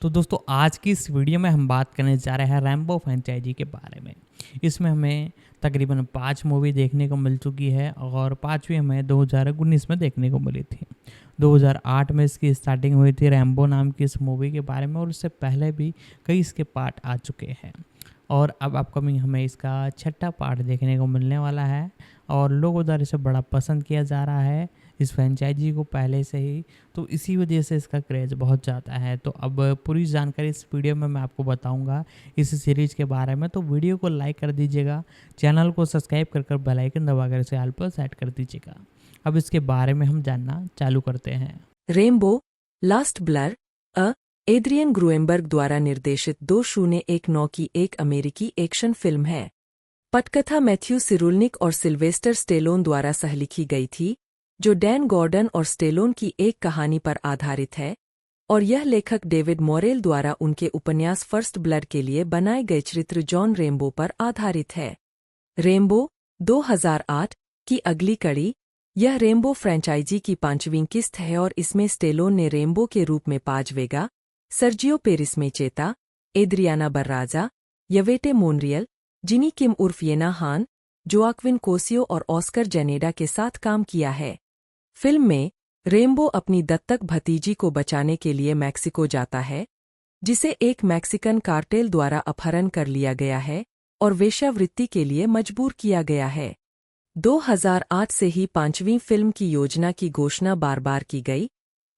तो दोस्तों आज की इस वीडियो में हम बात करने जा रहे हैं रैम्बो फ्रेंचाइजी के बारे में। इसमें हमें तकरीबन 5 मूवी देखने को मिल चुकी है और पाँचवीं हमें 2019 में देखने को मिली थी। 2008 में इसकी स्टार्टिंग हुई थी रैम्बो नाम की इस मूवी के बारे में और उससे पहले भी कई इसके पार्ट आ चुके हैं और अब अपकमिंग हमें इसका छठा पार्ट देखने को मिलने वाला है और लोगों द्वारा इसे बड़ा पसंद किया जा रहा है इस फ्रेंचाइजी को पहले से ही, तो इसी वजह से इसका क्रेज़ बहुत ज़्यादा है। तो अब पूरी जानकारी इस वीडियो में मैं आपको बताऊंगा इस सीरीज़ के बारे में, तो वीडियो को लाइक कर दीजिएगा, चैनल को सब्सक्राइब कर बेल आइकन दबाकर इसे ऑल पर सेट कर दीजिएगा। अब इसके बारे में हम जानना चालू करते हैं। रेनबो लास्ट ब्लर एड्रियन ग्रूएनबर्ग द्वारा निर्देशित 2019 की एक अमेरिकी एक्शन फिल्म है। पटकथा मैथ्यू सिरुलनिक और सिल्वेस्टर स्टेलोन द्वारा सहलिखी गई थी, जो डैन गॉर्डन और स्टेलोन की एक कहानी पर आधारित है, और यह लेखक डेविड मोरेल द्वारा उनके उपन्यास फर्स्ट ब्लड के लिए बनाए गए चरित्र जॉन रेम्बो पर आधारित है। रेम्बो 2008 की अगली कड़ी। यह रेम्बो फ्रेंचाइजी की 5वीं किस्त है और इसमें स्टेलोन ने रेम्बो के रूप में पाज वेगा, सर्जियो पेरिस मेचेता, एद्रियाना बर्राजा, यवेटे मोनरियल, जिनी किम उर्फ येना हान, जोआक्विन कोसियो और ऑस्कर जेनेडा के साथ काम किया है। फिल्म में रेम्बो अपनी दत्तक भतीजी को बचाने के लिए मैक्सिको जाता है, जिसे एक मैक्सिकन कार्टेल द्वारा अपहरण कर लिया गया है और वेश्यावृत्ति के लिए मजबूर किया गया है। 2008 से ही 5वीं फिल्म की योजना की घोषणा बार बार की गई,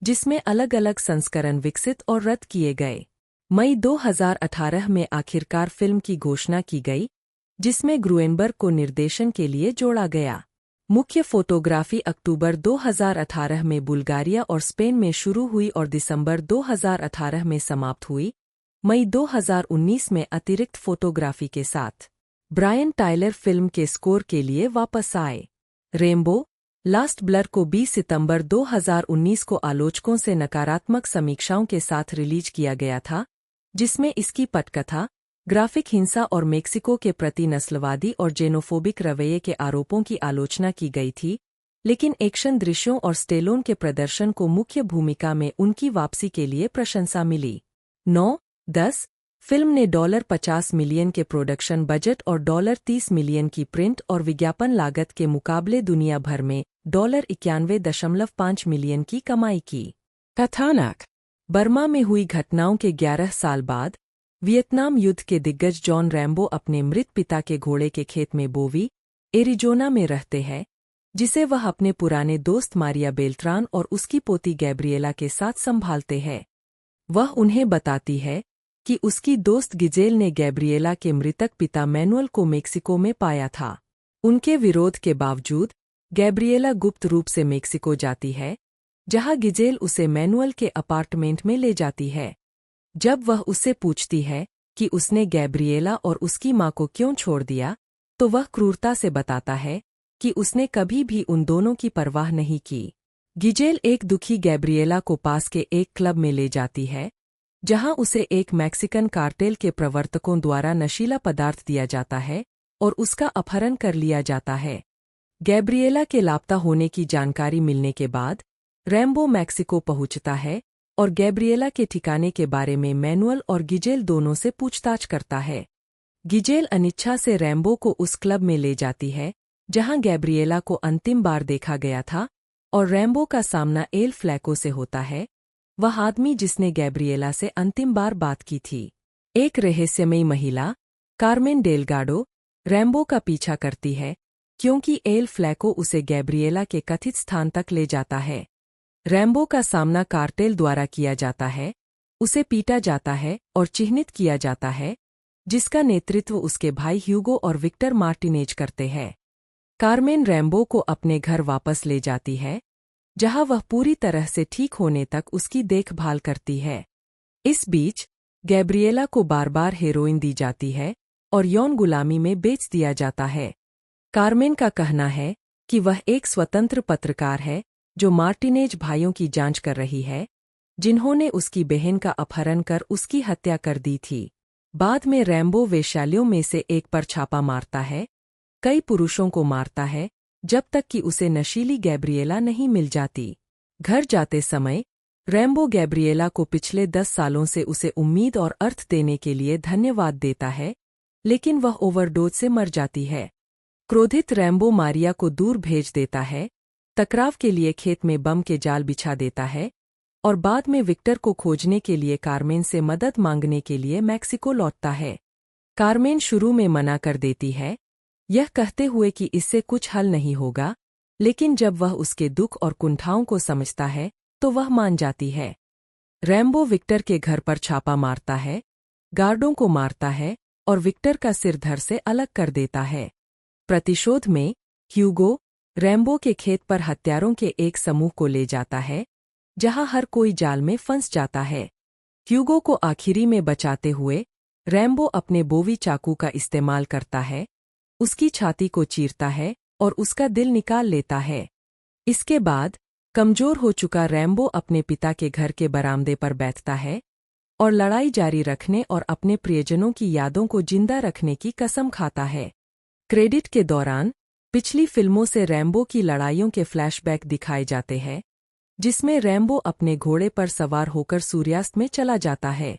जिसमें अलग अलग संस्करण विकसित और रद्द किए गए। मई 2018 में आखिरकार फिल्म की घोषणा की गई, जिसमें ग्रूएनबर्ग को निर्देशन के लिए जोड़ा गया। मुख्य फोटोग्राफी अक्टूबर 2018 में बुल्गारिया और स्पेन में शुरू हुई और दिसंबर 2018 में समाप्त हुई। मई 2019 में अतिरिक्त फोटोग्राफी के साथ ब्रायन टायलर फिल्म के स्कोर के लिए वापस आए। रेम्बो लास्ट ब्लर को 20 सितंबर 2019 को आलोचकों से नकारात्मक समीक्षाओं के साथ रिलीज किया गया था, जिसमें इसकी पटकथा, ग्राफिक हिंसा और मेक्सिको के प्रति नस्लवादी और जेनोफोबिक रवैये के आरोपों की आलोचना की गई थी, लेकिन एक्शन दृश्यों और स्टेलोन के प्रदर्शन को मुख्य भूमिका में उनकी वापसी के लिए प्रशंसा मिली। 9-10 फिल्म ने $50 मिलियन के प्रोडक्शन बजट और $30 मिलियन की प्रिंट और विज्ञापन लागत के मुकाबले दुनिया भर में $91.5 मिलियन की कमाई की। कथानक बर्मा में हुई घटनाओं के 11 साल बाद वियतनाम युद्ध के दिग्गज जॉन रैम्बो अपने मृत पिता के घोड़े के खेत में बोवी, एरिजोना में रहते हैं, जिसे वह अपने पुराने दोस्त मारिया बेल्ट्रान और उसकी पोती गैब्रिएला के साथ संभालते हैं। वह उन्हें बताती है कि उसकी दोस्त गिजेल ने गैब्रिएला के मृतक पिता मैनुअल को मेक्सिको में पाया था। उनके विरोध के बावजूद गैब्रिएला गुप्त रूप से मेक्सिको जाती है, जहां गिजेल उसे मैनुअल के अपार्टमेंट में ले जाती है। जब वह उससे पूछती है कि उसने गैब्रिएला और उसकी मां को क्यों छोड़ दिया, तो वह क्रूरता से बताता है कि उसने कभी भी उन दोनों की परवाह नहीं की। गिजेल एक दुखी गैब्रिएला को पास के एक क्लब में ले जाती है, जहां उसे एक मैक्सिकन कार्टेल के प्रवर्तकों द्वारा नशीला पदार्थ दिया जाता है और उसका अपहरण कर लिया जाता है। गैब्रिएला के लापता होने की जानकारी मिलने के बाद रैम्बो मैक्सिको पहुंचता है और गैब्रिएला के ठिकाने के बारे में मैनुअल और गिजेल दोनों से पूछताछ करता है। गिजेल अनिच्छा से रैम्बो को उस क्लब में ले जाती है जहां गैब्रिएला को अंतिम बार देखा गया था, और रैम्बो का सामना एल फ्लैको से होता है, वह आदमी जिसने गैब्रिएला से अंतिम बार बात की थी। एक रहस्यमयी महिला, कार्मेन डेलगाडो, रैम्बो का पीछा करती है, क्योंकि एल फ्लैको उसे गैब्रिएला के कथित स्थान तक ले जाता है। रैम्बो का सामना कार्टेल द्वारा किया जाता है, उसे पीटा जाता है और चिह्नित किया जाता है, जिसका नेतृत्व उसके भाई ह्यूगो और विक्टर मार्टिनेज करते हैं। कार्मेन रैम्बो को अपने घर वापस ले जाती है, जहां वह पूरी तरह से ठीक होने तक उसकी देखभाल करती है। इस बीच गैब्रिएला को बार बार हेरोइन दी जाती है और यौन गुलामी में बेच दिया जाता है। कार्मेन का कहना है कि वह एक स्वतंत्र पत्रकार है जो मार्टिनेज भाइयों की जांच कर रही है, जिन्होंने उसकी बहन का अपहरण कर उसकी हत्या कर दी थी। बाद में रैम्बो वेश्यालयों में से एक पर छापा मारता है, कई पुरुषों को मारता है, जब तक कि उसे नशीली गैब्रिएला नहीं मिल जाती। घर जाते समय रैम्बो गैब्रिएला को पिछले 10 सालों से उसे उम्मीद और अर्थ देने के लिए धन्यवाद देता है, लेकिन वह ओवरडोज से मर जाती है। क्रोधित रैम्बो मारिया को दूर भेज देता है, टकराव के लिए खेत में बम के जाल बिछा देता है और बाद में विक्टर को खोजने के लिए कार्मेन से मदद मांगने के लिए मैक्सिको लौटता है। कार्मेन शुरू में मना कर देती है, यह कहते हुए कि इससे कुछ हल नहीं होगा, लेकिन जब वह उसके दुख और कुंठाओं को समझता है तो वह मान जाती है। रैम्बो विक्टर के घर पर छापा मारता है, गार्डों को मारता है और विक्टर का सिर धड़ से अलग कर देता है। प्रतिशोध में ह्यूगो रैम्बो के खेत पर हत्यारों के एक समूह को ले जाता है, जहां हर कोई जाल में फंस जाता है। ह्यूगो को आखिरी में बचाते हुए रैम्बो अपने बोवी चाकू का इस्तेमाल करता है, उसकी छाती को चीरता है और उसका दिल निकाल लेता है। इसके बाद कमजोर हो चुका रैम्बो अपने पिता के घर के बरामदे पर बैठता है और लड़ाई जारी रखने और अपने प्रियजनों की यादों को जिंदा रखने की कसम खाता है। क्रेडिट के दौरान पिछली फिल्मों से रैम्बो की लड़ाइयों के फ्लैशबैक दिखाए जाते हैं, जिसमें रैम्बो अपने घोड़े पर सवार होकर सूर्यास्त में चला जाता है।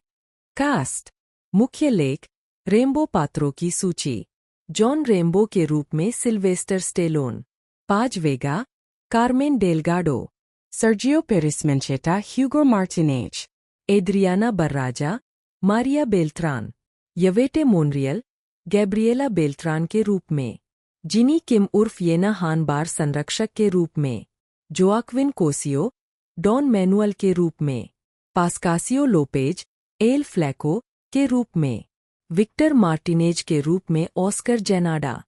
कास्ट, मुख्य लेख, रैम्बो पात्रों की सूची। जॉन रैम्बो के रूप में Sylvester Stallone, Paz Vega, Carmen Delgado, Sergio Peris Mencheta, Hugo Martinez, Adriana Barraza, Maria Beltran, Yvette Monreal, Gabriela Beltran के रूप में, जिनी किम उर्फ येना हान बार संरक्षक के रूप में, जोआक्विन कोसियो, डॉन मैनुअल के रूप में, पास्कासियो लोपेज, एल फ्लैको के रूप में, विक्टर मार्टिनेज के रूप में ऑस्कर जेनाडा,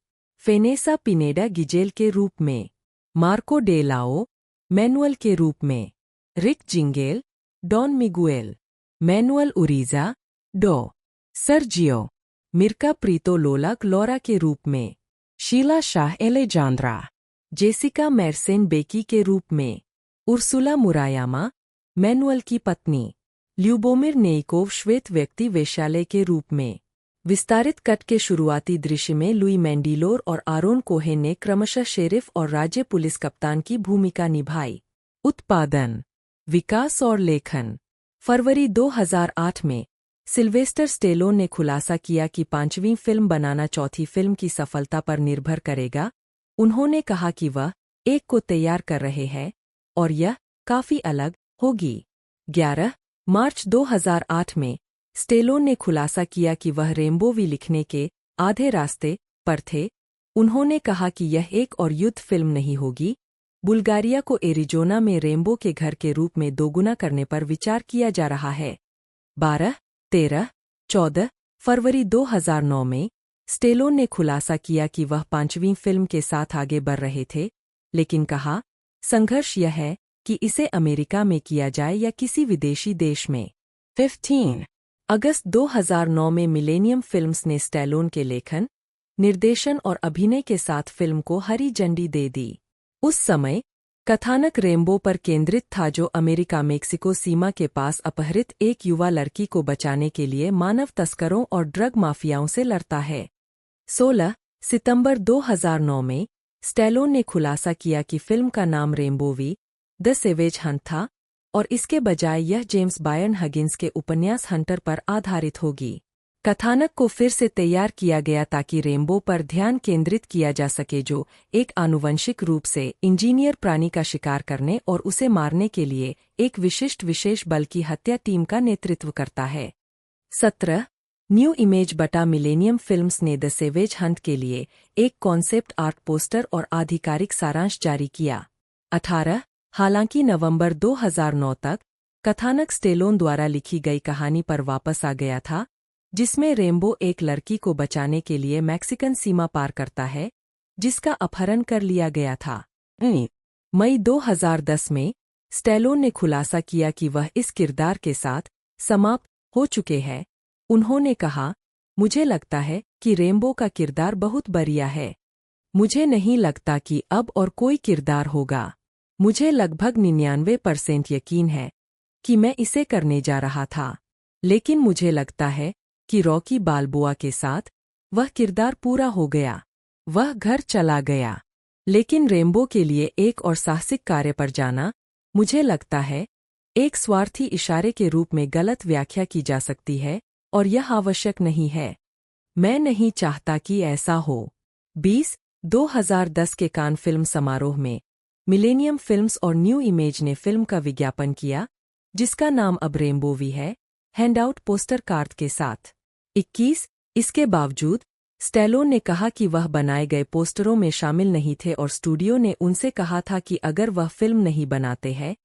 फेनेसा पिनेडा गिजेल के रूप में, मार्को डे लाओ, मैनुअल के रूप में, रिक जिंगेल, डॉन मिगुएल, मैनुअल उरीजा, डॉ सर्जियो, मिर्का प्रीतो लोलाक लौरा के रूप में, शीला शाह एलेजांद्रा, जेसिका मेरसेन बेकी के रूप में, उर्सुला मुरायामा, मैनुअल की पत्नी, ल्यूबोमिर नेइकोव श्वेत व्यक्ति वेश्यालय के रूप में। विस्तारित कट के शुरुआती दृश्य में लुई मैंडिलोर और आरोन कोहेन ने क्रमशः शेरिफ और राज्य पुलिस कप्तान की भूमिका निभाई। उत्पादन, विकास और लेखन। फरवरी 2008 में सिल्वेस्टर स्टेलोन ने खुलासा किया कि 5वीं फिल्म बनाना चौथी फिल्म की सफलता पर निर्भर करेगा। उन्होंने कहा कि वह एक को तैयार कर रहे हैं और यह काफी अलग होगी। 11 मार्च 2008 में स्टेलोन ने खुलासा किया कि वह रैम्बो वी लिखने के आधे रास्ते पर थे। उन्होंने कहा कि यह एक और युद्ध फिल्म नहीं होगी। बुल्गारिया को एरिजोना में रैम्बो के घर के रूप में दोगुना करने पर विचार किया जा रहा है। 12, 13, 14 फरवरी 2009 में स्टेलोन ने खुलासा किया कि वह 5वीं फिल्म के साथ आगे बढ़ रहे थे, लेकिन कहा, संघर्ष यह है कि इसे अमेरिका में किया जाए या किसी विदेशी देश में। 15 अगस्त 2009 में मिलेनियम फिल्म्स ने स्टेलोन के लेखन, निर्देशन और अभिनय के साथ फिल्म को हरी झंडी दे दी। उस समय कथानक रैम्बो पर केंद्रित था, जो अमेरिका मेक्सिको सीमा के पास अपहरित एक युवा लड़की को बचाने के लिए मानव तस्करों और ड्रग माफियाओं से लड़ता है। 16 सितंबर 2009 में स्टेलोन ने खुलासा किया कि फिल्म का नाम रैम्बो वी द सेवेज हंट था और इसके बजाय यह जेम्स बायर्न हगिन्स के उपन्यास हंटर पर आधारित होगी। कथानक को फिर से तैयार किया गया ताकि रैम्बो पर ध्यान केंद्रित किया जा सके, जो एक आनुवंशिक रूप से इंजीनियर प्राणी का शिकार करने और उसे मारने के लिए एक विशेष बल की हत्या टीम का नेतृत्व करता है। 17 न्यू इमेज बटा मिलेनियम फिल्म्स ने द सेवेज हंट के लिए एक कॉन्सेप्ट आर्ट पोस्टर और आधिकारिक सारांश जारी किया। 18 हालांकि नवंबर 2009 तक कथानक स्टेलोन द्वारा लिखी गई कहानी पर वापस आ गया था, जिसमें रैम्बो एक लड़की को बचाने के लिए मैक्सिकन सीमा पार करता है, जिसका अपहरण कर लिया गया था। मई 2010 में स्टेलोन ने खुलासा किया कि वह इस किरदार के साथ समाप्त हो चुके हैं। उन्होंने कहा, मुझे लगता है कि रैम्बो का किरदार बहुत बढ़िया है। मुझे नहीं लगता कि अब और कोई किरदार होगा। मुझे लगभग 99% यकीन है कि मैं इसे करने जा रहा था, लेकिन मुझे लगता है कि रॉकी बाल्बोआ के साथ वह किरदार पूरा हो गया। वह घर चला गया, लेकिन रैम्बो के लिए एक और साहसिक कार्य पर जाना, मुझे लगता है एक स्वार्थी इशारे के रूप में गलत व्याख्या की जा सकती है और यह आवश्यक नहीं है। मैं नहीं चाहता कि ऐसा हो। 2010 के कान फिल्म समारोह में मिलेनियम फिल्म्स और न्यू इमेज ने फिल्म का विज्ञापन किया, जिसका नाम अब रेम्बोवी है, हैंडआउट पोस्टर कार्ड के साथ। 21 इसके बावजूद स्टैलोन ने कहा कि वह बनाए गए पोस्टरों में शामिल नहीं थे और स्टूडियो ने उनसे कहा था कि अगर वह फिल्म नहीं बनाते हैं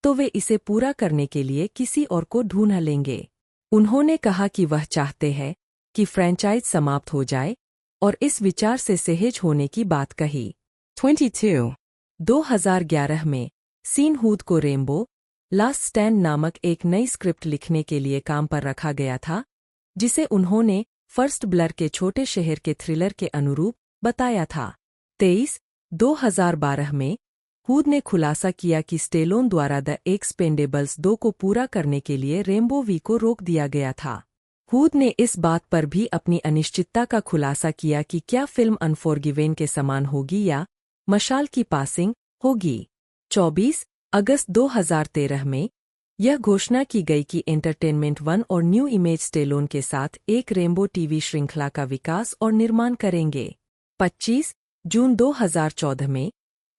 तो वे इसे पूरा करने के लिए किसी और को ढूंढ लेंगे। उन्होंने कहा कि वह चाहते हैं कि फ्रैंचाइज समाप्त हो जाए और इस विचार से सहज होने की बात कही। 22 2011 में सीन हूद को रेम्बो लास्ट स्टैंड नामक एक नई स्क्रिप्ट लिखने के लिए काम पर रखा गया था, जिसे उन्होंने फर्स्ट ब्लर के छोटे शहर के थ्रिलर के अनुरूप बताया था। 23 2012 में हूद ने खुलासा किया कि स्टेलोन द्वारा द एक्सपेंडेबल्स 2 को पूरा करने के लिए रेम्बो वी को रोक दिया गया था। हूद ने इस बात पर भी अपनी अनिश्चितता का खुलासा किया कि क्या फिल्म अनफॉरगिवेन के समान होगी या मशाल की पासिंग होगी। 24 अगस्त 2013 में यह घोषणा की गई कि एंटरटेनमेंट वन और न्यू इमेज स्टेलोन के साथ एक रेम्बो टीवी श्रृंखला का विकास और निर्माण करेंगे। 25 जून 2014 में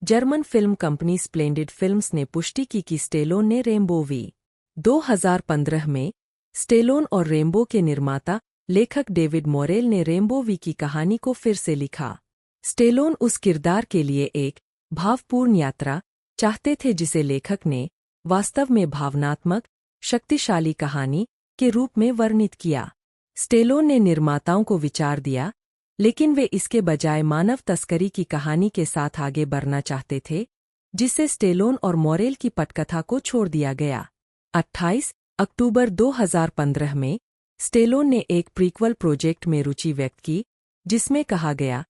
German film company splendid films ने पुष्टि की कि स्टेलोन ने रेम्बो वी। 2015 में स्टेलोन और रेम्बो के निर्माता लेखक डेविड मोरेल ने रेम्बो वी की कहानी को फिर से लिखा। स्टेलोन उस किरदार के लिए एक भावपूर्ण यात्रा चाहते थे जिसे लेखक ने वास्तव में भावनात्मक, शक्तिशाली कहानी के रूप में वर्णित किया। स्टेलोन ने निर्माताओं को विचार दिया, लेकिन वे इसके बजाय मानव तस्करी की कहानी के साथ आगे बढ़ना चाहते थे, जिससे स्टेलोन और मोरेल की पटकथा को छोड़ दिया गया। 28 अक्टूबर 2015 में स्टेलोन ने एक प्रीक्वल प्रोजेक्ट में रुचि व्यक्त की, जिसमें कहा गया,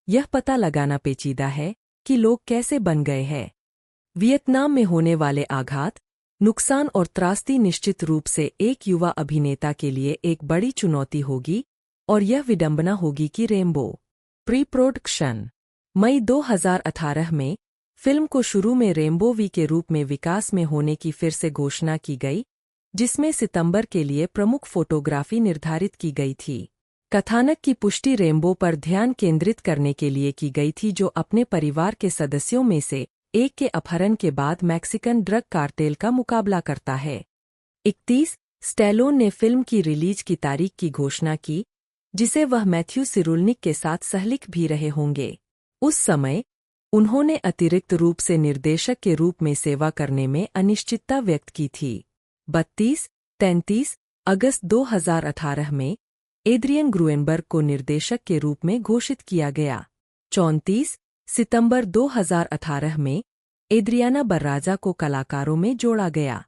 यह पता लगाना पेचीदा है कि लोग कैसे बन गए हैं। वियतनाम में होने वाले आघात, नुकसान और त्रासदी निश्चित रूप से एक युवा अभिनेता के लिए एक बड़ी चुनौती होगी और यह विडंबना होगी कि रेम्बो प्री प्रोडक्शन मई 2018 में फिल्म को शुरू में रेम्बो वी के रूप में विकास में होने की फिर से घोषणा की गई, जिसमें सितंबर के लिए प्रमुख फोटोग्राफी निर्धारित की गई थी। कथानक की पुष्टि रेम्बो पर ध्यान केंद्रित करने के लिए की गई थी, जो अपने परिवार के सदस्यों में से एक के अपहरण के बाद मैक्सिकन ड्रग कार्टेल का मुकाबला करता है। 31 स्टैलोन ने फिल्म की रिलीज की तारीख की घोषणा की, जिसे वह मैथ्यू सिरुलनिक के साथ सहलिख भी रहे होंगे। उस समय उन्होंने अतिरिक्त रूप से निर्देशक के रूप में सेवा करने में अनिश्चितता व्यक्त की थी। 32-33 अगस्त 2018 में एड्रियन ग्रुएनबर्ग को निर्देशक के रूप में घोषित किया गया। 34 सितंबर 2018 में एड्रियाना बर्राजा को कलाकारों में जोड़ा गया।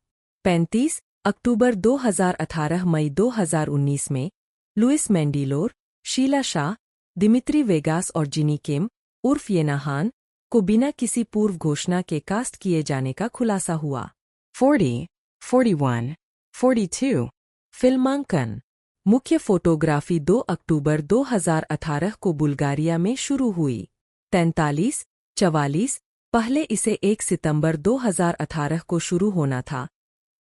35 अक्टूबर 2018 मई 2019 में Louis Mandylor, Sheila Shah, Dimitri Vegas और जिनी किम उर्फ येना हान को बिना किसी पूर्व घोषणा के कास्ट किए जाने का खुलासा हुआ। 40, 41, 42 फिल्मांकन मुख्य फोटोग्राफी 2 अक्टूबर 2018 को बुल्गारिया में शुरू हुई। 43, 44 पहले इसे 1 सितंबर 2018 को शुरू होना था।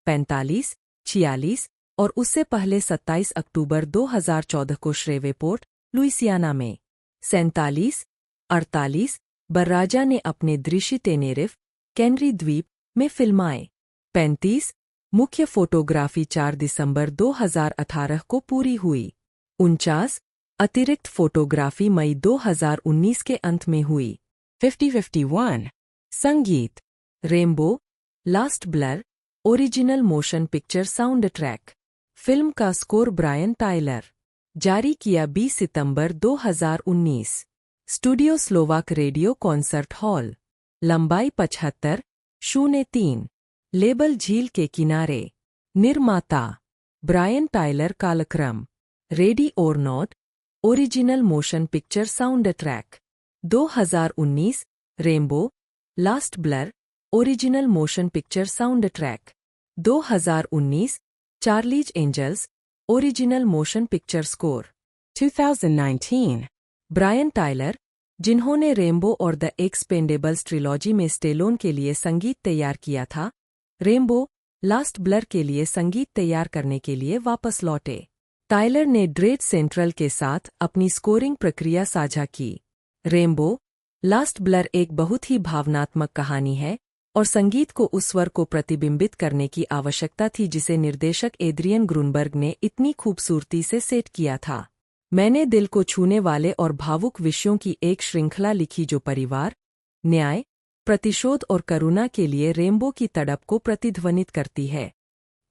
45, 46 और उससे पहले 27 अक्टूबर 2014 को श्रेवेपोर्ट, लुइसियाना में। 47, 48 बर्राजा ने अपने दृश्य टेनेरिफ, कैनरी द्वीप में फिल्माए। 35 मुख्य फोटोग्राफी 4 दिसंबर 2018 को पूरी हुई। 49 अतिरिक्त फोटोग्राफी मई 2019 के अंत में हुई। 50-51 संगीत Rambo last blood original motion picture sound track film का स्कोर ब्रायन टायलर जारी किया 20 सितंबर 2019 studio Slovak radio concert hall लंबाई 75-03 लेबल झील के किनारे निर्माता ब्रायन टायलर कालक्रम रेडी और not original motion picture sound track 2019 Rambo last blood original motion picture sound track 2019 Charlie's Angels original motion picture score 2019 Brian Tyler जिन्होंने Rambo और the Expendables trilogy में स्टेलोन के लिए संगीत तैयार किया था रेम्बो लास्ट ब्लर के लिए संगीत तैयार करने के लिए वापस लौटे। टायलर ने ड्रेड सेंट्रल के साथ अपनी स्कोरिंग प्रक्रिया साझा की। रेनबो लास्ट ब्लर एक बहुत ही भावनात्मक कहानी है और संगीत को उस स्वर को प्रतिबिंबित करने की आवश्यकता थी जिसे निर्देशक एड्रियन ग्रूनबर्ग ने इतनी खूबसूरती से सेट किया था। मैंने दिल को छूने वाले और भावुक विषयों की एक श्रृंखला लिखी जो परिवार, न्याय, प्रतिशोध और करुणा के लिए रेनबो की तड़प को प्रतिध्वनित करती है।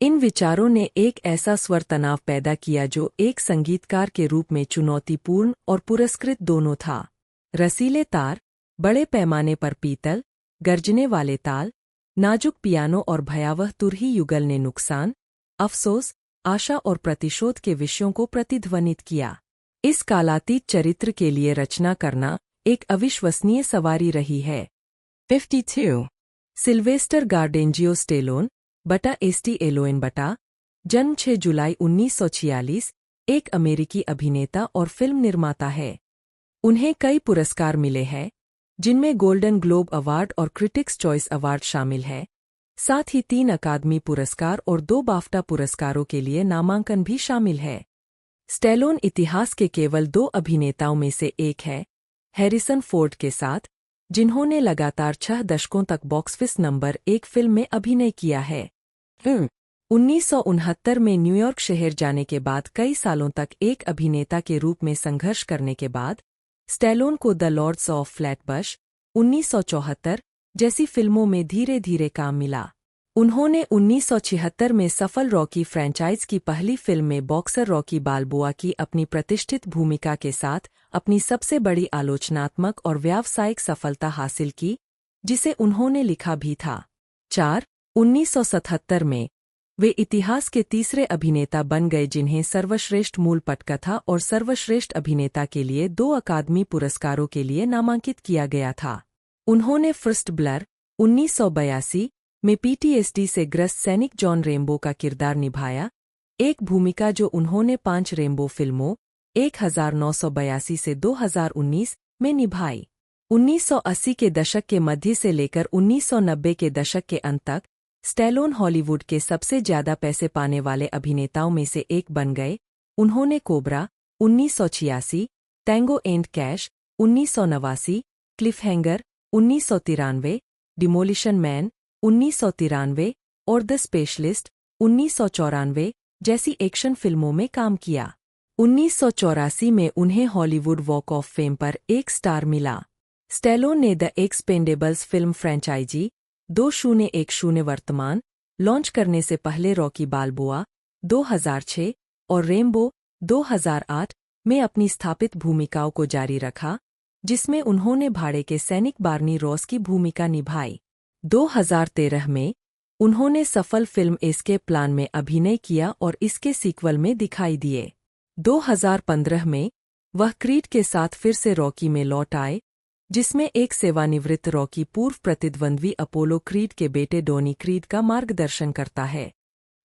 इन विचारों ने एक ऐसा स्वर तनाव पैदा किया जो एक संगीतकार के रूप में चुनौतीपूर्ण और पुरस्कृत दोनों था। रसीले तार, बड़े पैमाने पर पीतल, गर्जने वाले ताल, नाजुक पियानो और भयावह तुरही युगल ने नुकसान, अफसोस, आशा और प्रतिशोध के विषयों को प्रतिध्वनित किया। इस कालातीत चरित्र के लिए रचना करना एक अविश्वसनीय सवारी रही है। 52 सिल्वेस्टर गार्डेंजियो स्टेलोन बटा एस्टी एलोइन बटा, जन्म 6 जुलाई 1946, एक अमेरिकी अभिनेता और फिल्म निर्माता है। उन्हें कई पुरस्कार मिले हैं, जिनमें गोल्डन ग्लोब अवार्ड और क्रिटिक्स चॉइस अवार्ड शामिल है। साथ ही 3 अकादमी पुरस्कार और 2 बाफ्टा पुरस्कारों के लिए नामांकन भी शामिल है। स्टेलोन इतिहास के केवल 2 अभिनेताओं में से एक है, हैरिसन फोर्ड के साथ, जिन्होंने लगातार 6 दशकों तक बॉक्स ऑफिस नंबर 1 फिल्म में अभिनय किया है। 1969 में न्यूयॉर्क शहर जाने के बाद कई सालों तक एक अभिनेता के रूप में संघर्ष करने के बाद स्टेलोन को द लॉर्ड्स ऑफ फ्लैटबश 1974 जैसी फिल्मों में धीरे धीरे काम मिला। उन्होंने 1976 में सफल रॉकी फ्रैंचाइज की पहली फिल्म में बॉक्सर रॉकी बाल्बोआ की अपनी प्रतिष्ठित भूमिका के साथ अपनी सबसे बड़ी आलोचनात्मक और व्यावसायिक सफलता हासिल की, जिसे उन्होंने लिखा भी था। 1977 में वे इतिहास के तीसरे अभिनेता बन गए जिन्हें सर्वश्रेष्ठ मूल पटकथा और सर्वश्रेष्ठ अभिनेता के लिए 2 अकादमी पुरस्कारों के लिए नामांकित किया गया था। उन्होंने फर्स्ट ब्लर 1982 में पीटीएसडी से ग्रस्त सैनिक जॉन रेनबो का किरदार निभाया, एक भूमिका जो उन्होंने 5 रेनबो फिल्मों 1982 से 2019 में निभाई। 1980 के दशक के मध्य से लेकर 1990 के दशक के अंत तक स्टेलोन हॉलीवुड के सबसे ज्यादा पैसे पाने वाले अभिनेताओं में से एक बन गए। उन्होंने cobra 1986, tango and cash 1989, क्लिफहैंगर 1993, demolition man 1993 और द स्पेशलिस्ट 1994 एक्शन एक्शन फिल्मों में काम किया। 1984 में उन्हें हॉलीवुड वॉक ऑफ फेम पर एक स्टार मिला। स्टेलोन ने द एक्सपेंडेबल्स फिल्म फ्रैंचाइजी 2010 वर्तमान लॉन्च करने से पहले रॉकी बाल्बोआ 2006 और रेनबो 2008 में अपनी स्थापित भूमिकाओं को जारी रखा, जिसमें उन्होंने भाड़े के सैनिक बार्नी रॉस की भूमिका निभाई। 2013 में उन्होंने सफल फिल्म एस्केप प्लान में अभिनय किया और इसके सीक्वल में दिखाई दिए। 2015 में वह क्रीड के साथ फिर से रॉकी में लौट आए, जिसमें एक सेवानिवृत्त रॉकी पूर्व प्रतिद्वंद्वी अपोलो क्रीड के बेटे डोनी क्रीड का मार्गदर्शन करता है।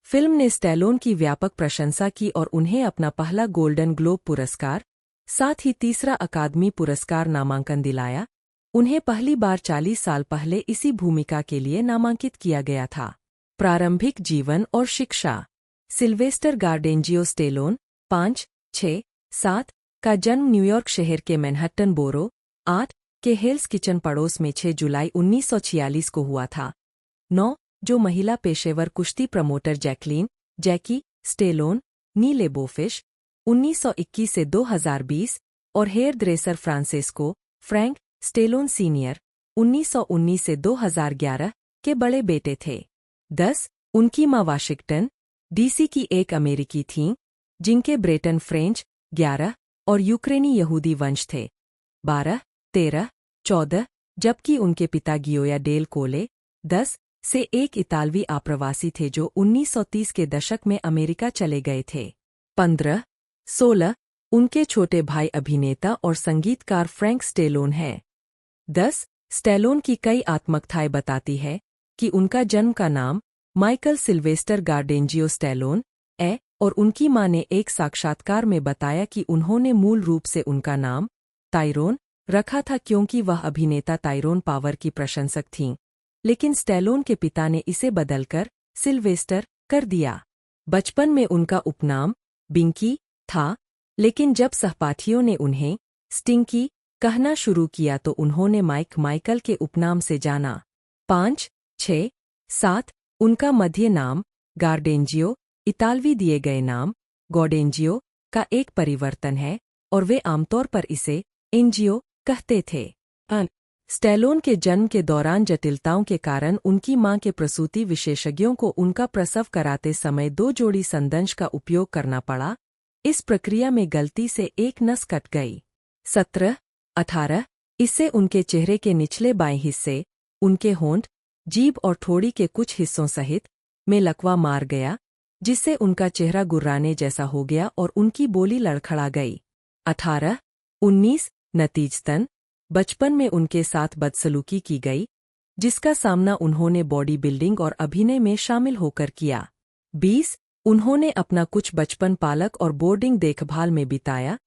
फिल्म ने स्टेलोन की व्यापक प्रशंसा की और उन्हें अपना पहला गोल्डन ग्लोब पुरस्कार, साथ ही तीसरा अकादमी पुरस्कार नामांकन दिलाया। उन्हें पहली बार 40 साल पहले इसी भूमिका के लिए नामांकित किया गया था। प्रारंभिक जीवन और शिक्षा। सिल्वेस्टर गार्डेंजियो स्टेलोन 5, 6, 7 का जन्म न्यूयॉर्क शहर के मैनहट्टन बोरो 8 के हेल्स किचन पड़ोस में 6 जुलाई 1946 को हुआ था। 9 जो महिला पेशेवर कुश्ती प्रमोटर जैकी स्टेलोन नी लेबोफिश 1921 से 2020 और hair dresser Frank Stallone senior 1919 से 2011 के बड़े बेटे थे। 10 उनकी मां वाशिंगटन डीसी की एक अमेरिकी थीं, जिनके ब्रेटन फ्रेंच 11 और यूक्रेनी यहूदी वंश थे। 12, 13, 14 जबकि उनके पिता गियोया डेल कोले 10 से एक इतालवी आप्रवासी थे जो 1930 के दशक में अमेरिका चले गए थे। 15, 16 उनके छोटे भाई अभिनेता और संगीतकार फ्रैंक स्टेलोन है। 10 स्टेलोन की कई आत्मकथाएं बताती है कि उनका जन्म का नाम माइकल सिल्वेस्टर गार्डेंजियो स्टेलोन है और उनकी मां ने एक साक्षात्कार में बताया कि उन्होंने मूल रूप से उनका नाम टायरोन रखा था क्योंकि वह अभिनेता टायरोन पावर की प्रशंसक थीं, लेकिन स्टेलोन के पिता ने इसे बदलकर सिल्वेस्टर कर दिया। बचपन में उनका उपनाम बिंकी था, लेकिन जब सहपाठियों ने उन्हें स्टिंकी कहना शुरू किया तो उन्होंने माइकल के उपनाम से जाना। 5, 6, 7 उनका मध्य नाम गार्डेंजियो इतालवी दिए गए नाम गॉडेंजियो का एक परिवर्तन है और वे आमतौर पर इसे एंजियो कहते थे। स्टैलोन के जन्म के दौरान जटिलताओं के कारण उनकी मां के प्रसूति विशेषज्ञों को उनका प्रसव कराते समय 2 जोड़ी संदंश का उपयोग करना पड़ा। इस प्रक्रिया में गलती से एक नस कट गई। 17, 18 इससे उनके चेहरे के निचले बाएं हिस्से, उनके होंठ, जीभ और ठोड़ी के कुछ हिस्सों सहित में लकवा मार गया, जिससे उनका चेहरा गुर्राने जैसा हो गया और उनकी बोली लड़खड़ा गई। 18, 19 नतीजतन बचपन में उनके साथ बदसलूकी की गई, जिसका सामना उन्होंने बॉडी बिल्डिंग और अभिनय में शामिल होकर किया। 20 उन्होंने अपना कुछ बचपन पालक और बोर्डिंग देखभाल में बिताया।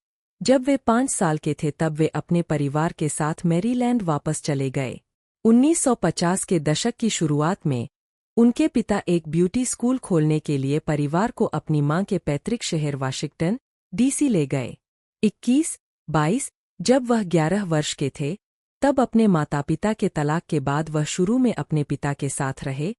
जब वे 5 साल के थे तब वे अपने परिवार के साथ मैरीलैंड वापस चले गए। 1950 के दशक की शुरुआत में उनके पिता एक ब्यूटी स्कूल खोलने के लिए परिवार को अपनी मां के पैतृक शहर वाशिंगटन डीसी ले गए। 21, 22 जब वह 11 वर्ष के थे तब अपने माता-पिता के तलाक के बाद वह शुरू में अपने पिता के साथ रहे,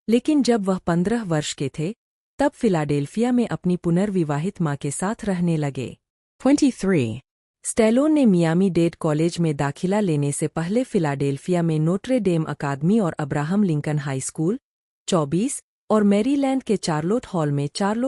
लेकिन जब वह 15 वर्ष के थे तब फिलाडेल्फिया में अपनी पुनर्विवाहित मां के साथ रहने लगे। 23 स्टैलोन ने मियामी डेड कॉलेज में दाखिला लेने से पहले फिलाडेल्फिया में नोट्रे डेम अकादमी और अब्राहम लिंकन हाई स्कूल 24 और मैरीलैंड के चार्लोट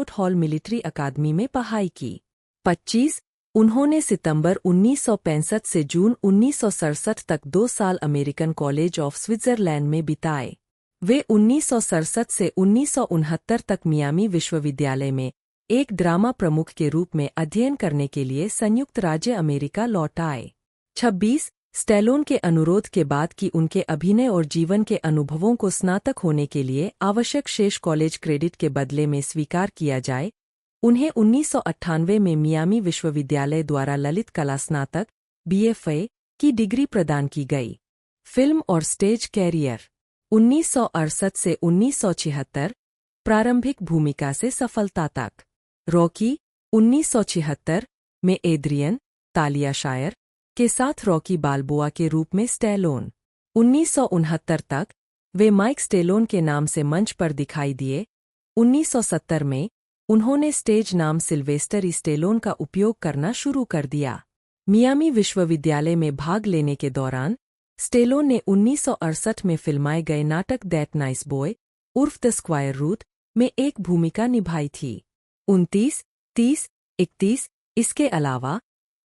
हॉल मिलिट्री अकादमी में पढ़ाई की। 25 उन्होंने सितंबर 1965 से जून 1967 तक 2 साल अमेरिकन कॉलेज ऑफ स्विट्जरलैंड में बिताए। वे 1967 से 1969 तक मियामी विश्वविद्यालय में एक ड्रामा प्रमुख के रूप में अध्ययन करने के लिए संयुक्त राज्य अमेरिका लौट आए। 26 स्टैलोन के अनुरोध के बाद कि उनके अभिनय और जीवन के अनुभवों को स्नातक होने के लिए आवश्यक शेष कॉलेज क्रेडिट के बदले में स्वीकार किया जाए, उन्हें 1998 में मियामी विश्वविद्यालय द्वारा ललित कला स्नातक BFA की डिग्री प्रदान की गई। फिल्म और स्टेज कैरियर 1968 से 1976 प्रारंभिक भूमिका से सफलता तक। रॉकी 1976 में एड्रियन तालिया शायर के साथ रॉकी बाल्बोआ के रूप में स्टैलोन। 1969 तक वे माइक स्टैलोन के नाम से मंच पर दिखाई दिए। 1970 में उन्होंने स्टेज नाम सिल्वेस्टर स्टैलोन का उपयोग करना शुरू कर दिया। मियामी विश्वविद्यालय में भाग लेने के दौरान स्टैलोन ने 1968 में फिल्माए गए नाटक दैट नाइस बॉय उर्फ द स्क्वायर रूट में एक भूमिका निभाई थी। 29, 30, 31 इसके अलावा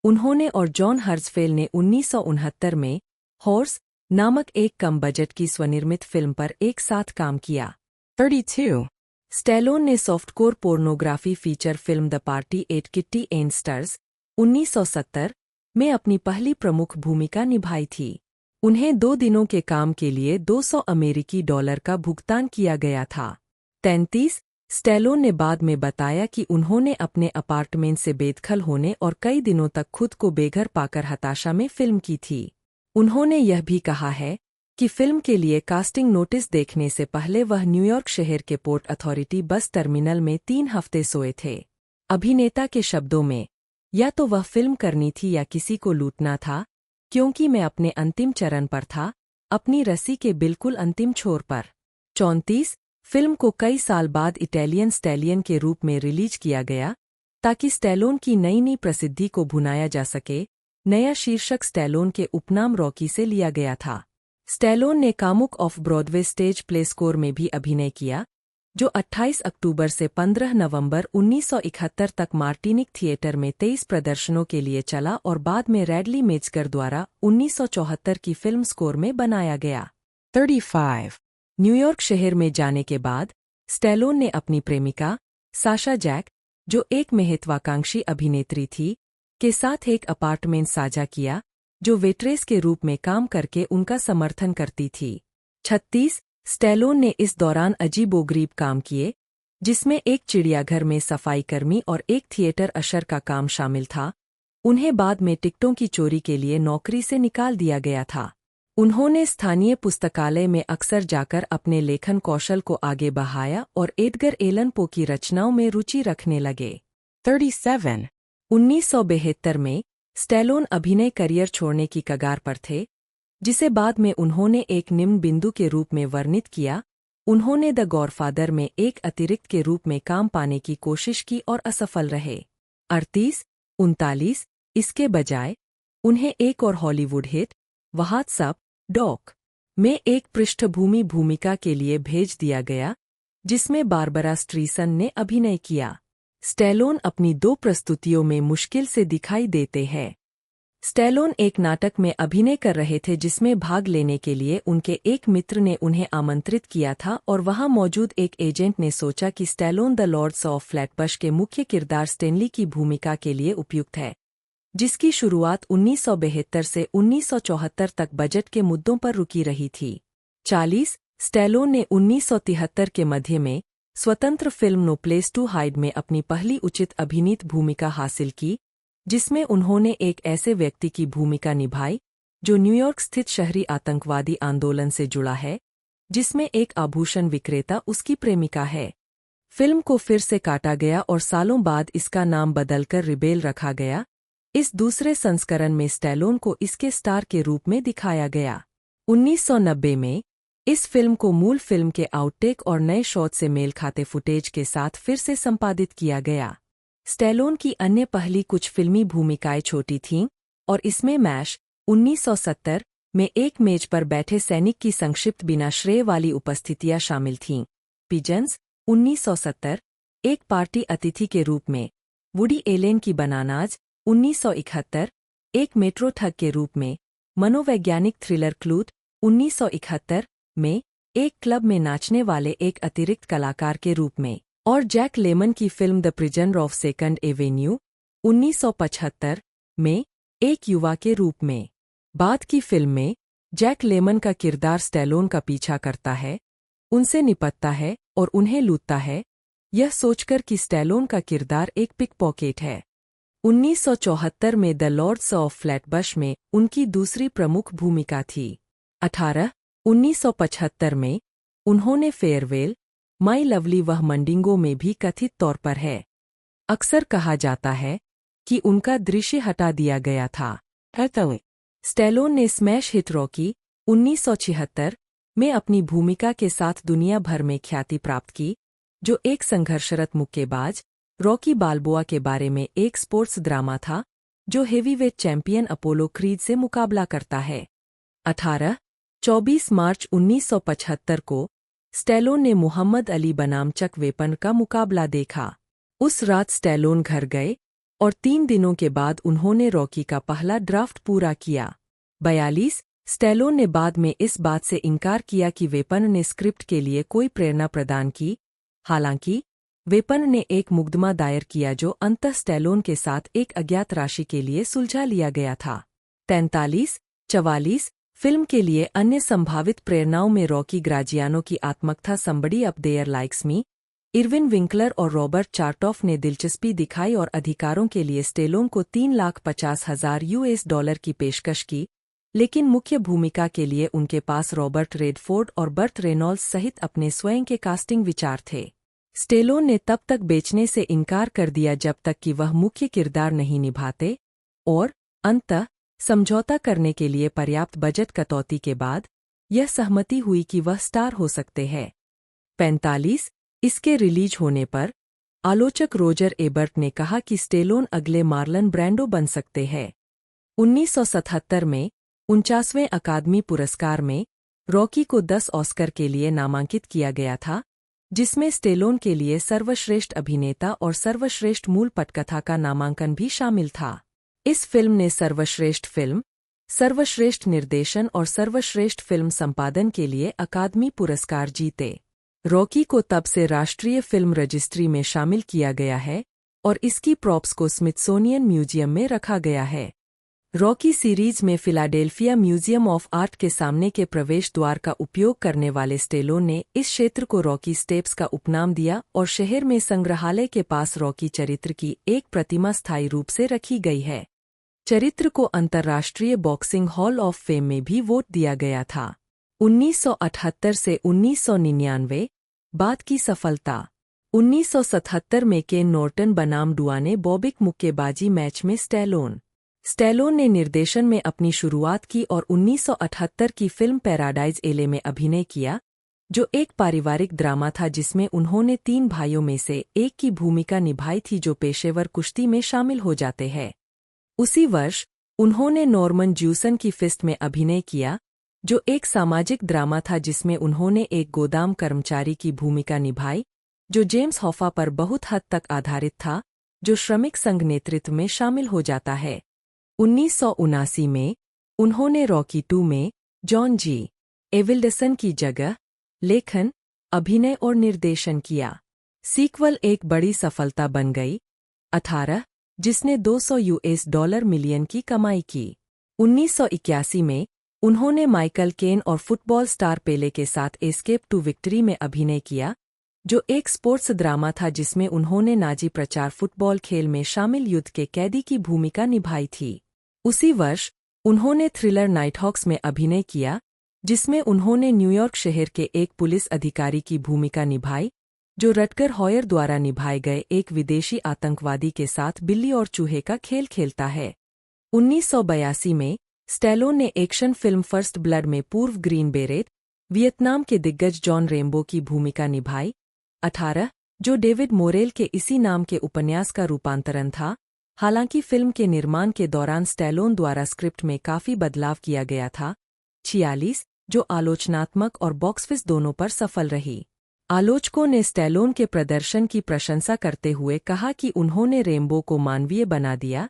उन्होंने और जॉन हर्जफेल ने 1969 में हॉर्स नामक एक कम बजट की स्वनिर्मित फिल्म पर एक साथ काम किया। 32 स्टैलोन ने softcore pornography feature film the party at Kitty and Stud's 1970 में अपनी पहली प्रमुख भूमिका निभाई थी। उन्हें 2 दिनों के काम के लिए $200 का भुगतान किया गया था। 33 स्टैलोन ने बाद में बताया कि उन्होंने अपने अपार्टमेंट से बेदखल होने और कई दिनों तक खुद को बेघर पाकर हताशा में फिल्म की थी। उन्होंने यह भी कहा है कि फिल्म के लिए कास्टिंग नोटिस देखने से पहले वह न्यूयॉर्क शहर के पोर्ट अथॉरिटी बस टर्मिनल में 3 हफ्ते सोए थे। अभिनेता के शब्दों में, या तो वह फिल्म करनी थी या किसी को लूटना था, क्योंकि मैं अपने अंतिम चरण पर था, अपनी रस्सी के बिल्कुल अंतिम छोर पर। 34 फिल्म को कई साल बाद इटालियन स्टैलियन के रूप में रिलीज किया गया ताकि स्टैलोन की नई प्रसिद्धि को भुनाया जा सके। नया शीर्षक स्टैलोन के उपनाम रॉकी से लिया गया था। स्टैलोन ने कामुक of Broadway stage play score में भी अभिनय किया, जो 28 अक्टूबर से 15 नवंबर 1971 तक मार्टिनिक थिएटर में 23 प्रदर्शनों के लिए चला और बाद में रैडली मेजगर द्वारा 1974 की फिल्म स्कोर में बनाया गया। 35 न्यूयॉर्क शहर में जाने के बाद स्टैलोन ने अपनी प्रेमिका साशा जैक, जो एक महत्वाकांक्षी अभिनेत्री थी, के साथ एक अपार्टमेंट साझा किया, जो वेट्रेस के रूप में काम करके उनका समर्थन करती थी। 36 स्टैलोन ने इस दौरान अजीबोगरीब काम किए, जिसमें एक चिड़ियाघर में सफाईकर्मी और एक थिएटर अशर का काम शामिल था। उन्हें बाद में टिकटों की चोरी के लिए नौकरी से निकाल दिया गया था। उन्होंने स्थानीय पुस्तकालय में अक्सर जाकर अपने लेखन कौशल को आगे बढ़ाया और एडगर एलन पो की रचनाओं में रुचि रखने लगे। 37 1972 में स्टैलोन अभिनय करियर छोड़ने की कगार पर थे, जिसे बाद में उन्होंने एक निम्न बिंदु के रूप में वर्णित किया। उन्होंने द गॉडफादर में एक अतिरिक्त के रूप में काम पाने की कोशिश की और असफल रहे। 38-39 इसके बजाय उन्हें एक और Hollywood hit what's up doc में एक पृष्ठभूमि भूमिका के लिए भेज दिया गया, जिसमें बारबरा स्ट्रीसन ने अभिनय किया। स्टैलोन अपनी 2 प्रस्तुतियों में मुश्किल से दिखाई देते हैं। स्टैलोन एक नाटक में अभिनय कर रहे थे जिसमें भाग लेने के लिए उनके एक मित्र ने उन्हें आमंत्रित किया था और वहां मौजूद एक एजेंट ने सोचा कि स्टैलोन द लॉर्ड्स ऑफ फ्लैटबश के मुख्य किरदार स्टेनली की भूमिका के लिए उपयुक्त है, जिसकी शुरुआत 1972 से 1974 तक बजट के मुद्दों पर रुकी रही थी। 40 स्टैलोन ने 1973 के मध्य में स्वतंत्र film no place to hide में अपनी पहली उचित अभिनीत भूमिका हासिल की, जिसमें उन्होंने एक ऐसे व्यक्ति की भूमिका निभाई जो न्यूयॉर्क स्थित शहरी आतंकवादी आंदोलन से जुड़ा है, जिसमें एक आभूषण विक्रेता उसकी प्रेमिका है। फिल्म को फिर से काटा गया और सालों बाद इसका नाम बदलकर रिबेल रखा गया। इस दूसरे संस्करण में स्टैलोन को इसके स्टार के रूप में दिखाया गया। 1990 में इस फिल्म को मूल फिल्म के आउटटेक और नए शॉट से मेल खाते फुटेज के साथ फिर से संपादित किया गया। स्टैलोन की अन्य पहली कुछ फिल्मी भूमिकाएं छोटी थीं और इसमें मैश 1970 में एक मेज पर बैठे सैनिक की संक्षिप्त बिना श्रेय वाली उपस्थितियां शामिल थीं। पिजन्स 1970 एक पार्टी अतिथि के रूप में, वुडी एलेन की बनानाज 1971 एक मेट्रो ठग के रूप में, मनोवैज्ञानिक थ्रिलर क्लूट 1971 में एक क्लब में नाचने वाले एक अतिरिक्त कलाकार के रूप में, और जैक लेमन की film the prisoner of second Avenue 1975 में एक युवा के रूप में। बाद की फिल्म में जैक लेमन का किरदार स्टैलोन का पीछा करता है, उनसे निपटता है और उन्हें लूटता है, यह सोचकर कि स्टैलोन का किरदार एक पिकपॉकेट है। 1974 में द लॉर्ड्स ऑफ फ्लैटबश में उनकी दूसरी प्रमुख भूमिका थी। 18 1975 में उन्होंने फेयरवेल माई लवली वह मंडिंगो में भी कथित तौर पर है। अक्सर कहा जाता है कि उनका दृश्य हटा दिया गया था। स्टैलोन ने स्मैश हिट रॉकी 1976 में अपनी भूमिका के साथ दुनिया भर में ख्याति प्राप्त की, जो एक संघर्षरत मुक्केबाज रॉकी बाल्बोआ के बारे में एक स्पोर्ट्स ड्रामा था जो हेवीवेट चैंपियन अपोलो क्रीड से मुकाबला करता है। 24 मार्च 1975 को स्टैलोन ने मोहम्मद अली बनाम चक वेपन का मुकाबला देखा। उस रात स्टैलोन घर गए और 3 दिनों के बाद उन्होंने रॉकी का पहला ड्राफ्ट पूरा किया। 42 स्टैलोन ने बाद में इस बात से इनकार किया कि वेपन ने स्क्रिप्ट के लिए कोई प्रेरणा प्रदान की। हालांकि वेपन ने एक मुकदमा दायर किया जो अंततः स्टैलोन के साथ एक अज्ञात राशि के लिए सुलझा लिया गया था। 43-44 फिल्म के लिए अन्य संभावित प्रेरणाओं में रॉकी ग्राजियानो की आत्मकथा somebody up their likes me, Irwin Winkler और रॉबर्ट चार्टॉफ ने दिलचस्पी दिखाई और अधिकारों के लिए स्टैलोन को $350,000 की पेशकश की, लेकिन मुख्य भूमिका के लिए उनके पास रॉबर्ट रेडफोर्ड और बर्ट रेनॉल्ड्स सहित अपने स्वयं के कास्टिंग विचार थे। स्टैलोन ने तब तक बेचने से इनकार कर दिया जब तक कि वह मुख्य किरदार नहीं निभाते, और अंततः समझौता करने के लिए पर्याप्त बजट कटौती के बाद यह सहमति हुई कि वह स्टार हो सकते हैं। 45 इसके रिलीज होने पर आलोचक रोजर एबर्ट ने कहा कि स्टैलोन अगले मार्लन ब्रैंडो बन सकते हैं। 1977 में 49वें अकादमी पुरस्कार में रॉकी को 10 ऑस्कर के लिए नामांकित किया गया था, जिसमें स्टैलोन के लिए सर्वश्रेष्ठ अभिनेता और सर्वश्रेष्ठ मूल पटकथा का नामांकन भी शामिल था। इस फिल्म ने सर्वश्रेष्ठ फिल्म, सर्वश्रेष्ठ निर्देशन और सर्वश्रेष्ठ फिल्म संपादन के लिए अकादमी पुरस्कार जीते। रॉकी को तब से राष्ट्रीय फिल्म रजिस्ट्री में शामिल किया गया है और इसकी प्रॉप्स को स्मिथसोनियन म्यूजियम में रखा गया है। रॉकी सीरीज में फिलाडेल्फिया म्यूजियम ऑफ आर्ट के सामने के प्रवेश द्वार का उपयोग करने वाले स्टैलोन ने इस क्षेत्र को रॉकी स्टेप्स का उपनाम दिया और शहर में संग्रहालय के पास रॉकी चरित्र की एक प्रतिमा स्थायी रूप से रखी गई है। चरित्र को अंतर्राष्ट्रीय बॉक्सिंग हॉल ऑफ फेम में भी वोट दिया गया था। 1978 से 1999 बाद की सफलता। 1977 में केन नॉर्टन बनाम डुआने बॉबिक मुक्केबाजी मैच में स्टैलोन ने निर्देशन में अपनी शुरुआत की और 1978 की फिल्म पैराडाइज एले में अभिनय किया, जो एक पारिवारिक ड्रामा था जिसमें उन्होंने 3 भाइयों में से एक की भूमिका निभाई थी जो पेशेवर कुश्ती में शामिल हो जाते हैं। उसी वर्ष उन्होंने नॉर्मन ज्यूसन की फिस्ट में अभिनय किया, जो एक सामाजिक ड्रामा था जिसमें उन्होंने एक गोदाम कर्मचारी की भूमिका निभाई, जो जेम्स हॉफा पर बहुत हद तक आधारित था, जो श्रमिक संघ नेतृत्व में शामिल हो जाता है। 1979 में उन्होंने रॉकी 2 में जॉन जी. एविल्डसन की जगह लेखन, अभिनय और निर्देशन किया। सीक्वल एक बड़ी सफलता बन गई, 18, जिसने $200 मिलियन की कमाई की। 1981 में उन्होंने माइकल केन और फुटबॉल स्टार पेले के साथ एस्केप टू विक्ट्री में अभिनय किया, जो एक स्पोर्ट्स ड्रामा था जिसमें उन्होंने नाजी प्रचार फुटबॉल खेल में शामिल युद्ध के कैदी की भूमिका निभाई थी। उसी वर्ष उन्होंने थ्रिलर नाइटहॉक्स में अभिनय किया, जिसमें उन्होंने न्यूयॉर्क शहर के एक पुलिस अधिकारी की भूमिका निभाई, जो रटगर हॉयर द्वारा निभाए गए एक विदेशी आतंकवादी के साथ बिल्ली और चूहे का खेल खेलता है। 1982 में स्टैलोन ने एक्शन फिल्म फर्स्ट ब्लड में पूर्व ग्रीन बेरेट, वियतनाम के दिग्गज जॉन रेम्बो की भूमिका निभाई। 18, जो डेविड मोरेल के इसी नाम के उपन्यास का रूपांतरण था। हालांकि फिल्म के निर्माण के दौरान स्टैलोन द्वारा स्क्रिप्ट में काफी बदलाव किया गया था। 46, जो आलोचनात्मक और बॉक्स-ऑफिस दोनों पर सफल रही। आलोचकों ने स्टैलोन के प्रदर्शन की प्रशंसा करते हुए कहा कि उन्होंने रेम्बो को मानवीय बना दिया,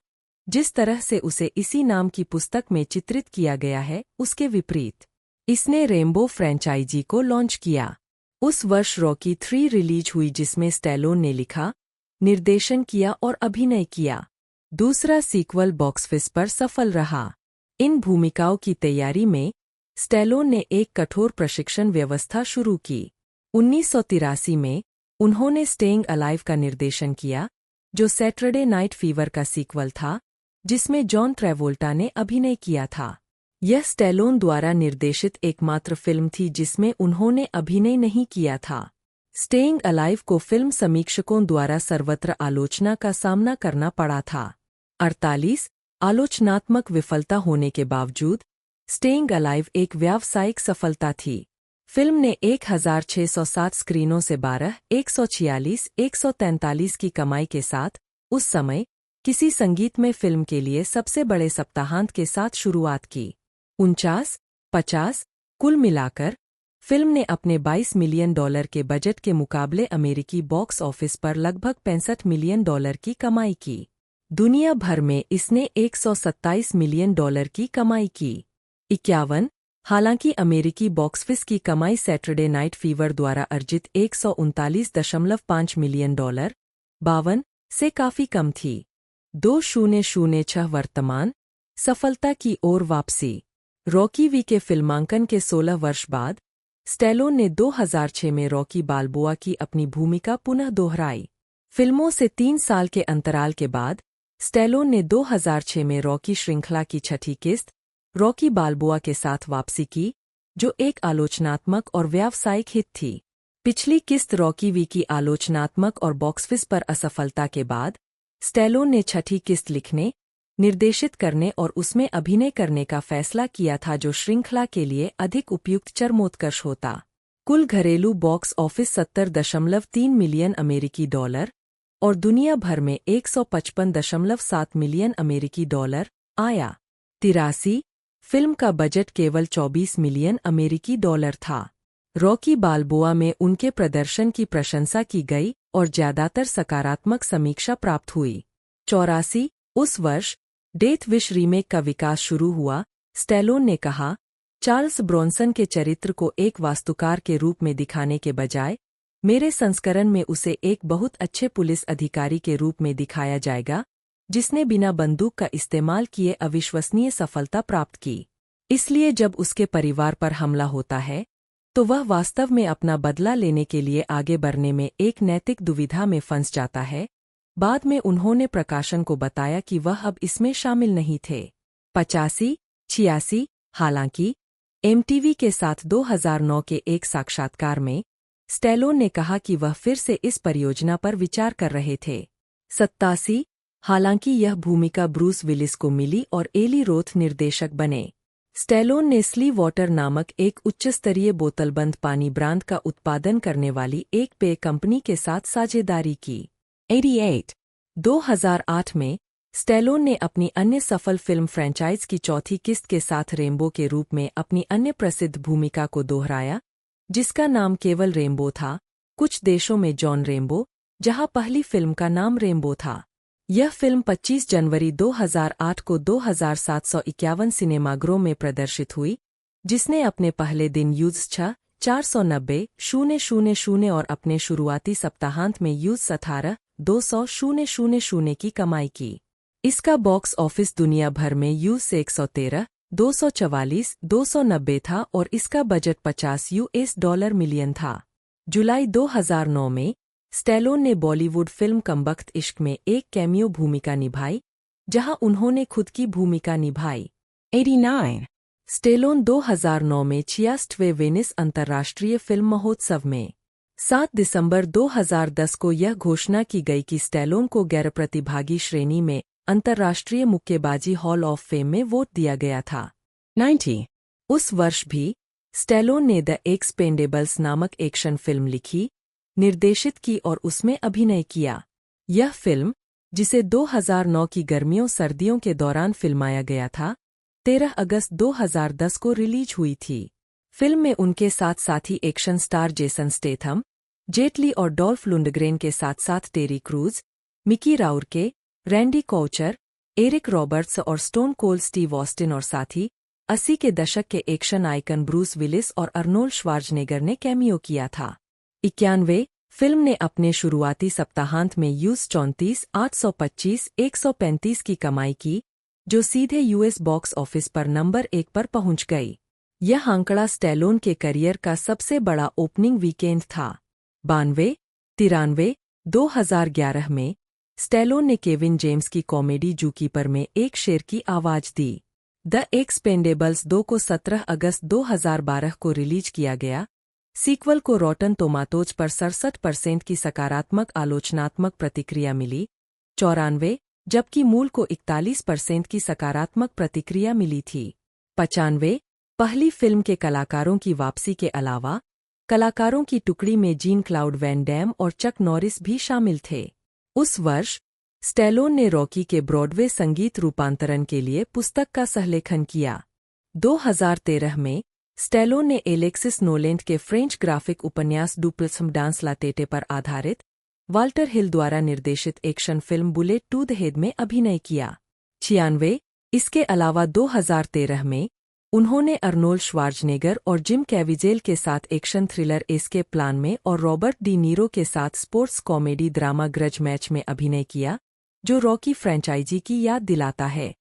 जिस तरह से उसे इसी नाम की पुस्तक में चित्रित किया गया है, उसके विपरीत। इसने रेम्बो फ्रेंचाइजी को लॉन्च किया। उस वर्ष रॉकी 3 रिलीज हुई जिसमें स्टैलोन ने लिखा, निर्देशन किया और अभिनय किया। दूसरा सीक्वल बॉक्स-ऑफिस पर सफल रहा। इन भूमिकाओं की तैयारी में स्टैलोन ने एक कठोर प्रशिक्षण व्यवस्था शुरू की। 1983 में उन्होंने स्टेइंग अलाइव का निर्देशन किया, जो सैटरडे नाइट फीवर का सीक्वल था, जिसमें जॉन ट्रैवोल्टा ने अभिनय किया था। यह स्टैलोन द्वारा निर्देशित एकमात्र फिल्म थी जिसमें उन्होंने अभिनय नहीं किया था। स्टेइंग अलाइव को फिल्म समीक्षकों द्वारा सर्वत्र आलोचना का सामना करना पड़ा था। 48, आलोचनात्मक विफलता होने के बावजूद स्टेइंग अलाइव एक व्यावसायिक सफलता थी। फिल्म ने 1607 स्क्रीनों से 143 की कमाई के साथ उस समय किसी संगीतमय फिल्म के लिए सबसे बड़े सप्ताहांत के साथ शुरुआत की। 49-50 कुल मिलाकर फिल्म ने अपने $22 मिलियन के बजट के मुकाबले अमेरिकी बॉक्स ऑफिस पर लगभग $65 मिलियन की कमाई की। दुनिया भर में इसने $127 मिलियन की कमाई की। 51, हालांकि अमेरिकी बॉक्स ऑफिस की कमाई सैटरडे नाइट फीवर द्वारा अर्जित $139.5 मिलियन 52 से काफी कम थी। 2006 वर्तमान सफलता की ओर वापसी। रॉकी वी के फिल्मांकन के 16 वर्ष बाद स्टैलोन ने 2006 में रॉकी बाल्बोआ की अपनी भूमिका पुनः दोहराई। फिल्मों से 3 साल के अंतराल के बाद स्टैलोन ने 2006 में रॉकी श्रृंखला की छठी किस्त रॉकी बाल्बोआ के साथ वापसी की, जो एक आलोचनात्मक और व्यावसायिक हिट थी। पिछली किस्त रॉकी वी की आलोचनात्मक और बॉक्स ऑफिस पर असफलता के बाद स्टैलोन ने छठी किस्त लिखने, निर्देशित करने और उसमें अभिनय करने का फैसला किया था, जो श्रृंखला के लिए अधिक उपयुक्त चरमोत्कर्ष होता। कुल घरेलू बॉक्स ऑफिस $70.3 मिलियन अमेरिकी डॉलर और दुनिया भर में $155.7 मिलियन अमेरिकी डॉलर आया। 83, फिल्म का बजट केवल $24 मिलियन अमेरिकी डॉलर था। रॉकी बाल्बोआ में उनके प्रदर्शन की प्रशंसा की गई और ज्यादातर सकारात्मक समीक्षा प्राप्त हुई। 84, उस वर्ष डेथ विश रीमेक का विकास शुरू हुआ। स्टैलोन ने कहा, चार्ल्स ब्रॉनसन के चरित्र को एक वास्तुकार के रूप में दिखाने के बजाय मेरे संस्करण में उसे एक बहुत अच्छे पुलिस अधिकारी के रूप में दिखाया जाएगा, जिसने बिना बंदूक का इस्तेमाल किए अविश्वसनीय सफलता प्राप्त की। इसलिए जब उसके परिवार पर हमला होता है तो वह वास्तव में अपना बदला लेने के लिए आगे बढ़ने में एक नैतिक दुविधा में फंस जाता है, बाद में उन्होंने प्रकाशन को बताया कि वह अब इसमें शामिल नहीं थे। 85-86 हालांकि एमटीवी के साथ 2009 के एक साक्षात्कार में स्टैलोन ने कहा कि वह फिर से इस परियोजना पर विचार कर रहे थे। 87 हालांकि यह भूमिका ब्रूस विलिस को मिली और एली रोथ निर्देशक बने। स्टैलोन ने स्ली वाटर नामक एक उच्चस्तरीय बोतलबंद पानी ब्रांड का उत्पादन करने वाली एक पेय कंपनी के साथ साझेदारी की। 88 2008 में स्टैलोन ने अपनी अन्य सफल फिल्म फ्रेंचाइज की चौथी किस्त के साथ रेम्बो के रूप में अपनी अन्य प्रसिद्ध भूमिका को दोहराया, जिसका नाम केवल रेम्बो था, कुछ देशों में जॉन रेम्बो, जहां पहली फिल्म का नाम रेम्बो था। यह फिल्म 25 जनवरी 2008 को 2751 सिनेमाघरों में प्रदर्शित हुई, जिसने अपने पहले दिन यूज़ 6,490,000 और अपने शुरुआती सप्ताहांत में यूज़ 18,200,000 की कमाई की। इसका बॉक्स ऑफिस दुनिया भर में यूज़ 113,244,290 था और इसका बजट $50 मिलियन था। जुलाई 2009 में स्टैलोन ने बॉलीवुड फिल्म कम बख्त इश्क में एक कैमियो भूमिका निभाई, जहां उन्होंने खुद की भूमिका निभाई। 89 स्टैलोन 2009 में 66वें वेनिस अंतर्राष्ट्रीय फिल्म महोत्सव में 7 दिसंबर 2010 को यह घोषणा की गई कि स्टैलोन को गैर प्रतिभागी श्रेणी में अंतर्राष्ट्रीय मुक्केबाजी हॉल ऑफ फेम में वोट दिया गया था। 90 उस वर्ष भी स्टैलोन ने द एक्सपेंडेबल्स नामक एक्शन फिल्म लिखी, निर्देशित की और उसमें अभिनय किया। यह फिल्म, जिसे 2009 की गर्मियों सर्दियों के दौरान फिल्माया गया था, 13 अगस्त 2010 को रिलीज हुई थी। फिल्म में उनके साथ साथी action star Jason Statham, Jet Li और डॉल्फ लुंडग्रेन के साथ साथ Terry Crews, Mickey Rourke, Randy Couture, Eric Roberts और स्टोन कोल्ड स्टीव ऑस्टिन और साथ ही 80 के दशक के एक्शन आइकन ब्रूस विलिस और अर्नोल्ड श्वार्ज़नेगर ने कैमियो किया था। 91 फिल्म ने अपने शुरुआती सप्ताहांत में यूज़ 34,825,135 की कमाई की, जो सीधे यूएस बॉक्स ऑफिस पर नंबर 1 पर पहुंच गई। यह आंकड़ा स्टैलोन के करियर का सबसे बड़ा ओपनिंग वीकेंड था। 92-93 2011 में स्टैलोन ने केविन जेम्स की कॉमेडी जूकीपर में एक शेर की आवाज दी। द एक्सपेंडेबल्स 2 को 17 अगस्त 2012 को रिलीज किया गया। सीक्वल को रॉटन टोमाटोज पर 67% की सकारात्मक आलोचनात्मक प्रतिक्रिया मिली, 94 जबकि मूल को 41% की सकारात्मक प्रतिक्रिया मिली थी। 95 पहली फिल्म के कलाकारों की वापसी के अलावा कलाकारों की टुकड़ी में जीन क्लाउड वैन डैम और चक नॉरिस भी शामिल थे। उस वर्ष स्टैलोन ने रॉकी के ब्रॉडवे संगीत रूपांतरण के लिए पुस्तक का सहलेखन किया। 2013 में स्टैलोन ने एलेक्सिस नोलेंट के फ्रेंच ग्राफिक उपन्यास डुप्लसम डांस ला टेटे पर आधारित वाल्टर हिल द्वारा निर्देशित action film bullet to the head में अभिनय किया। 96 इसके अलावा 2013 में उन्होंने अर्नोल्ड श्वार्ज़नेगर और जिम कैविजेल के साथ एक्शन थ्रिलर एस्केप प्लान में और रॉबर्ट डी नीरो के साथ sports comedy drama grudge match में अभिनय किया, जो रॉकी फ्रेंचाइजी की याद दिलाता है।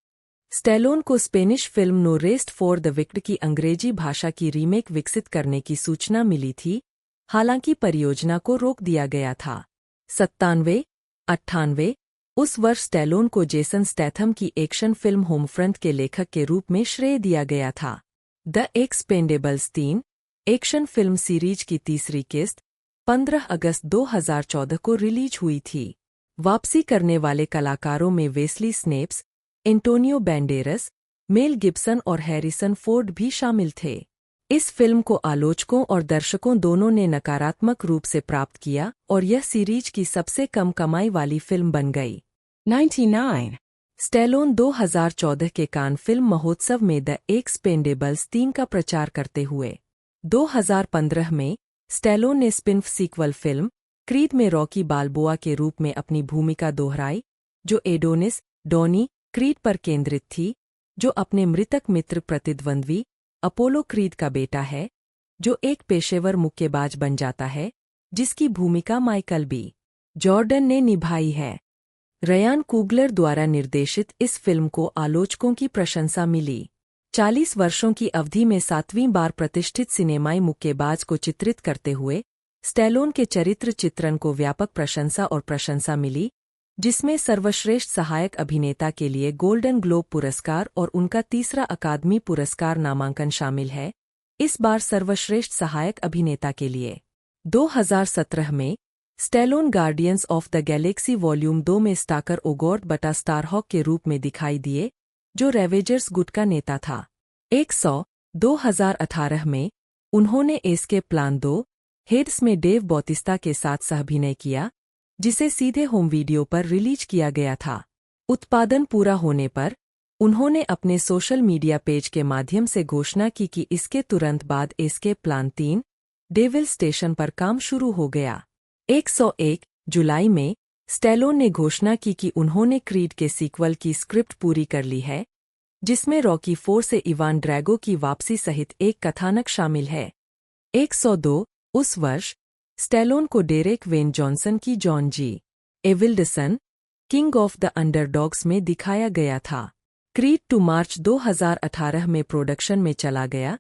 स्टैलोन को Spanish film no rest for the wicked की अंग्रेजी भाषा की रीमेक विकसित करने की सूचना मिली थी, हालांकि परियोजना को रोक दिया गया था। 97-98 उस वर्ष स्टैलोन को जेसन स्टैथम की एक्शन फिल्म होमफ्रंट के लेखक के रूप में श्रेय दिया गया था। The Expendables 3 action film series की तीसरी किस्त 15 अगस्त 2014 को रिलीज हुई थी। वापसी करने वाले कलाकारों में Wesley snaps, Antonio बैंडेरस, Mel Gibson और हैरिसन फोर्ड भी शामिल थे। इस फिल्म को आलोचकों और दर्शकों दोनों ने नकारात्मक रूप से प्राप्त किया और यह सीरीज की सबसे कम कमाई वाली फिल्म बन गई। 99 स्टैलोन 2014 के कान फिल्म महोत्सव में द एक्सपेंडेबल्स 3 का प्रचार करते हुए 2015 में स्टैलोन ने स्पिन-ऑफ सीक्वल फिल्म क्रीड में रॉकी बाल्बोआ के रूप में अपनी भूमिका दोहराई, जो एडोनिस डॉनी क्रीड पर केंद्रित थी, जो अपने मृतक मित्र प्रतिद्वंद्वी अपोलो क्रीड का बेटा है, जो एक पेशेवर मुक्केबाज बन जाता है, जिसकी भूमिका माइकल बी जॉर्डन ने निभाई है। रयान कुगलर द्वारा निर्देशित इस फिल्म को आलोचकों की प्रशंसा मिली। 40 वर्षों की अवधि में 7वीं बार प्रतिष्ठित सिनेमाई मुक्केबाज को चित्रित करते हुए स्टैलोन के चरित्र चित्रण को व्यापक प्रशंसा मिली, जिसमें सर्वश्रेष्ठ सहायक अभिनेता के लिए गोल्डन ग्लोब पुरस्कार और उनका तीसरा अकादमी पुरस्कार नामांकन शामिल है, इस बार सर्वश्रेष्ठ सहायक अभिनेता के लिए। 2017 में Stallone guardians of the Galaxy volume 2 में स्टाकर ओगॉर्ड बटा स्टारहॉक के रूप में दिखाई दिए, जो रेवेजर्स गुट का नेता था। 2018 में उन्होंने एस्केप प्लान 2 हेड्स में डेव बॉतिस्ता के साथ सहअभिनय किया, जिसे सीधे होम वीडियो पर रिलीज किया गया था। उत्पादन पूरा होने पर उन्होंने अपने सोशल मीडिया पेज के माध्यम से घोषणा की कि इसके तुरंत बाद एस्केप प्लान 3 डेविल स्टेशन पर काम शुरू हो गया। 101 जुलाई में स्टैलोन ने घोषणा की कि उन्होंने क्रीड के सीक्वल की स्क्रिप्ट पूरी कर ली है, जिसमें रॉकी 4 से इवान ड्रैगो की वापसी सहित एक कथानक शामिल है। 102 उस वर्ष स्टैलोन को डेरेक वेन जॉनसन की John G Avildsen king of the underdogs में दिखाया गया था। क्रीड 2 मार्च 2018 में प्रोडक्शन में चला गया,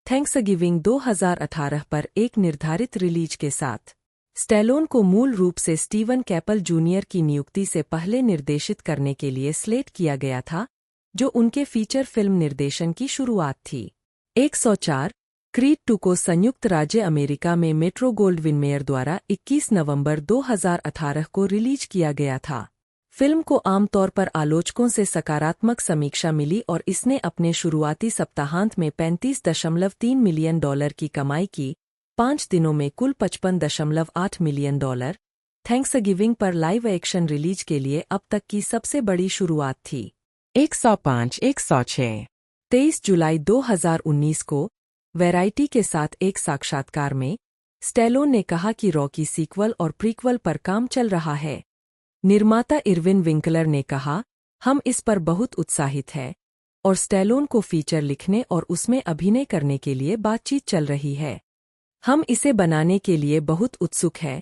थैंक्सगिविंग 2018 पर एक निर्धारित रिलीज के साथ। स्टैलोन को मूल रूप से स्टीवन कैपल जूनियर की नियुक्ति से पहले निर्देशित करने के लिए स्लेट किया गया था, जो उनके फीचर फिल्म निर्देशन की शुरुआत थी। 104 क्रीड 2 को संयुक्त राज्य अमेरिका में मेट्रो गोल्डविन मेयर द्वारा 21 नवंबर 2018 को रिलीज किया गया था। फिल्म को आमतौर पर आलोचकों से सकारात्मक समीक्षा मिली और इसने अपने शुरुआती सप्ताहांत में $35.3 मिलियन की कमाई की, 5 दिनों में कुल $55.8 मिलियन। थैंक्सगिविंग पर लाइव एक्शन रिलीज के लिए अब तक की सबसे बड़ी शुरुआत थी। 105 23 जुलाई 2019 को वैराइटी के साथ एक साक्षात्कार में स्टैलोन ने कहा कि रॉकी सीक्वल और प्रीक्वल पर काम चल रहा है। निर्माता इरविन विंकलर ने कहा, हम इस पर बहुत उत्साहित हैं और स्टैलोन को फीचर लिखने और उसमें अभिनय करने के लिए बातचीत चल रही है। हम इसे बनाने के लिए बहुत उत्सुक हैं।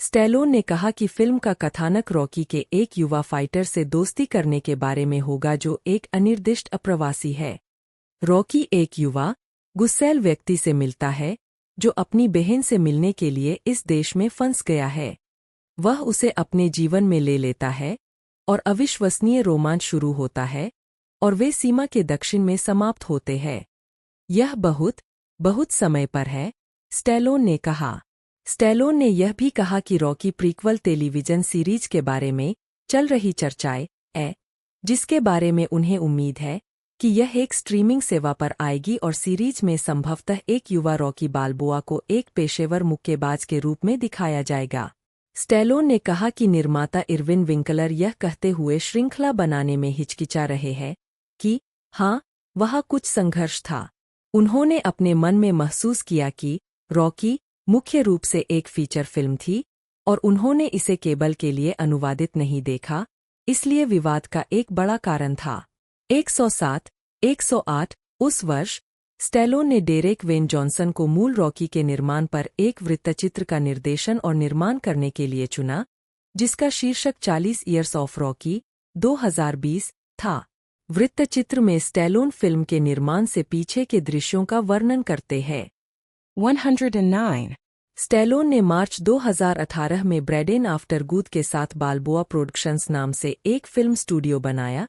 स्टैलोन ने कहा कि फिल्म का कथानक रॉकी के एक युवा फाइटर से दोस्ती करने के बारे में होगा जो एक अनिर्दिष्ट अप्रवासी है। रॉकी एक युवा, गुस्सैल व्यक्ति से मिलता है जो अपनी बहन से मिलने के लिए इस देश में फंस गया है। वह उसे अपने जीवन में ले लेता है और अविश्वसनीय रोमांच शुरू होता है और वे सीमा के दक्षिण में समाप्त होते हैं। यह बहुत समय पर है, स्टैलोन ने कहा। स्टैलोन ने यह भी कहा कि रॉकी प्रीक्वल टेलीविजन सीरीज के बारे में चल रही चर्चाएं जिसके बारे में उन्हें उम्मीद है कि यह एक स्ट्रीमिंग सेवा पर आएगी और सीरीज में संभवतः एक युवा रॉकी बाल्बोआ को एक पेशेवर मुक्केबाज के रूप में दिखाया जाएगा। स्टैलोन ने कहा कि निर्माता इरविन विंकलर यह कहते हुए श्रृंखला बनाने में हिचकिचा रहे हैं कि हाँ, वहाँ कुछ संघर्ष था। उन्होंने अपने मन में महसूस किया कि रॉकी मुख्य रूप से एक फीचर फिल्म थी और उन्होंने इसे केबल के लिए अनुवादित नहीं देखा, इसलिए विवाद का एक बड़ा कारण था। 108 उस वर्ष स्टैलोन ने डेरेक वेन जॉनसन को मूल रॉकी के निर्माण पर एक वृत्तचित्र का निर्देशन और निर्माण करने के लिए चुना, जिसका शीर्षक 40 ईयर्स ऑफ रॉकी 2020 था। वृत्तचित्र में स्टैलोन फिल्म के निर्माण से पीछे के दृश्यों का वर्णन करते हैं। 109 स्टैलोन ने मार्च 2018 में ब्रैडेन आफ्टरगूथ के साथ बाल्बोआ प्रोडक्शंस नाम से एक फिल्म स्टूडियो बनाया,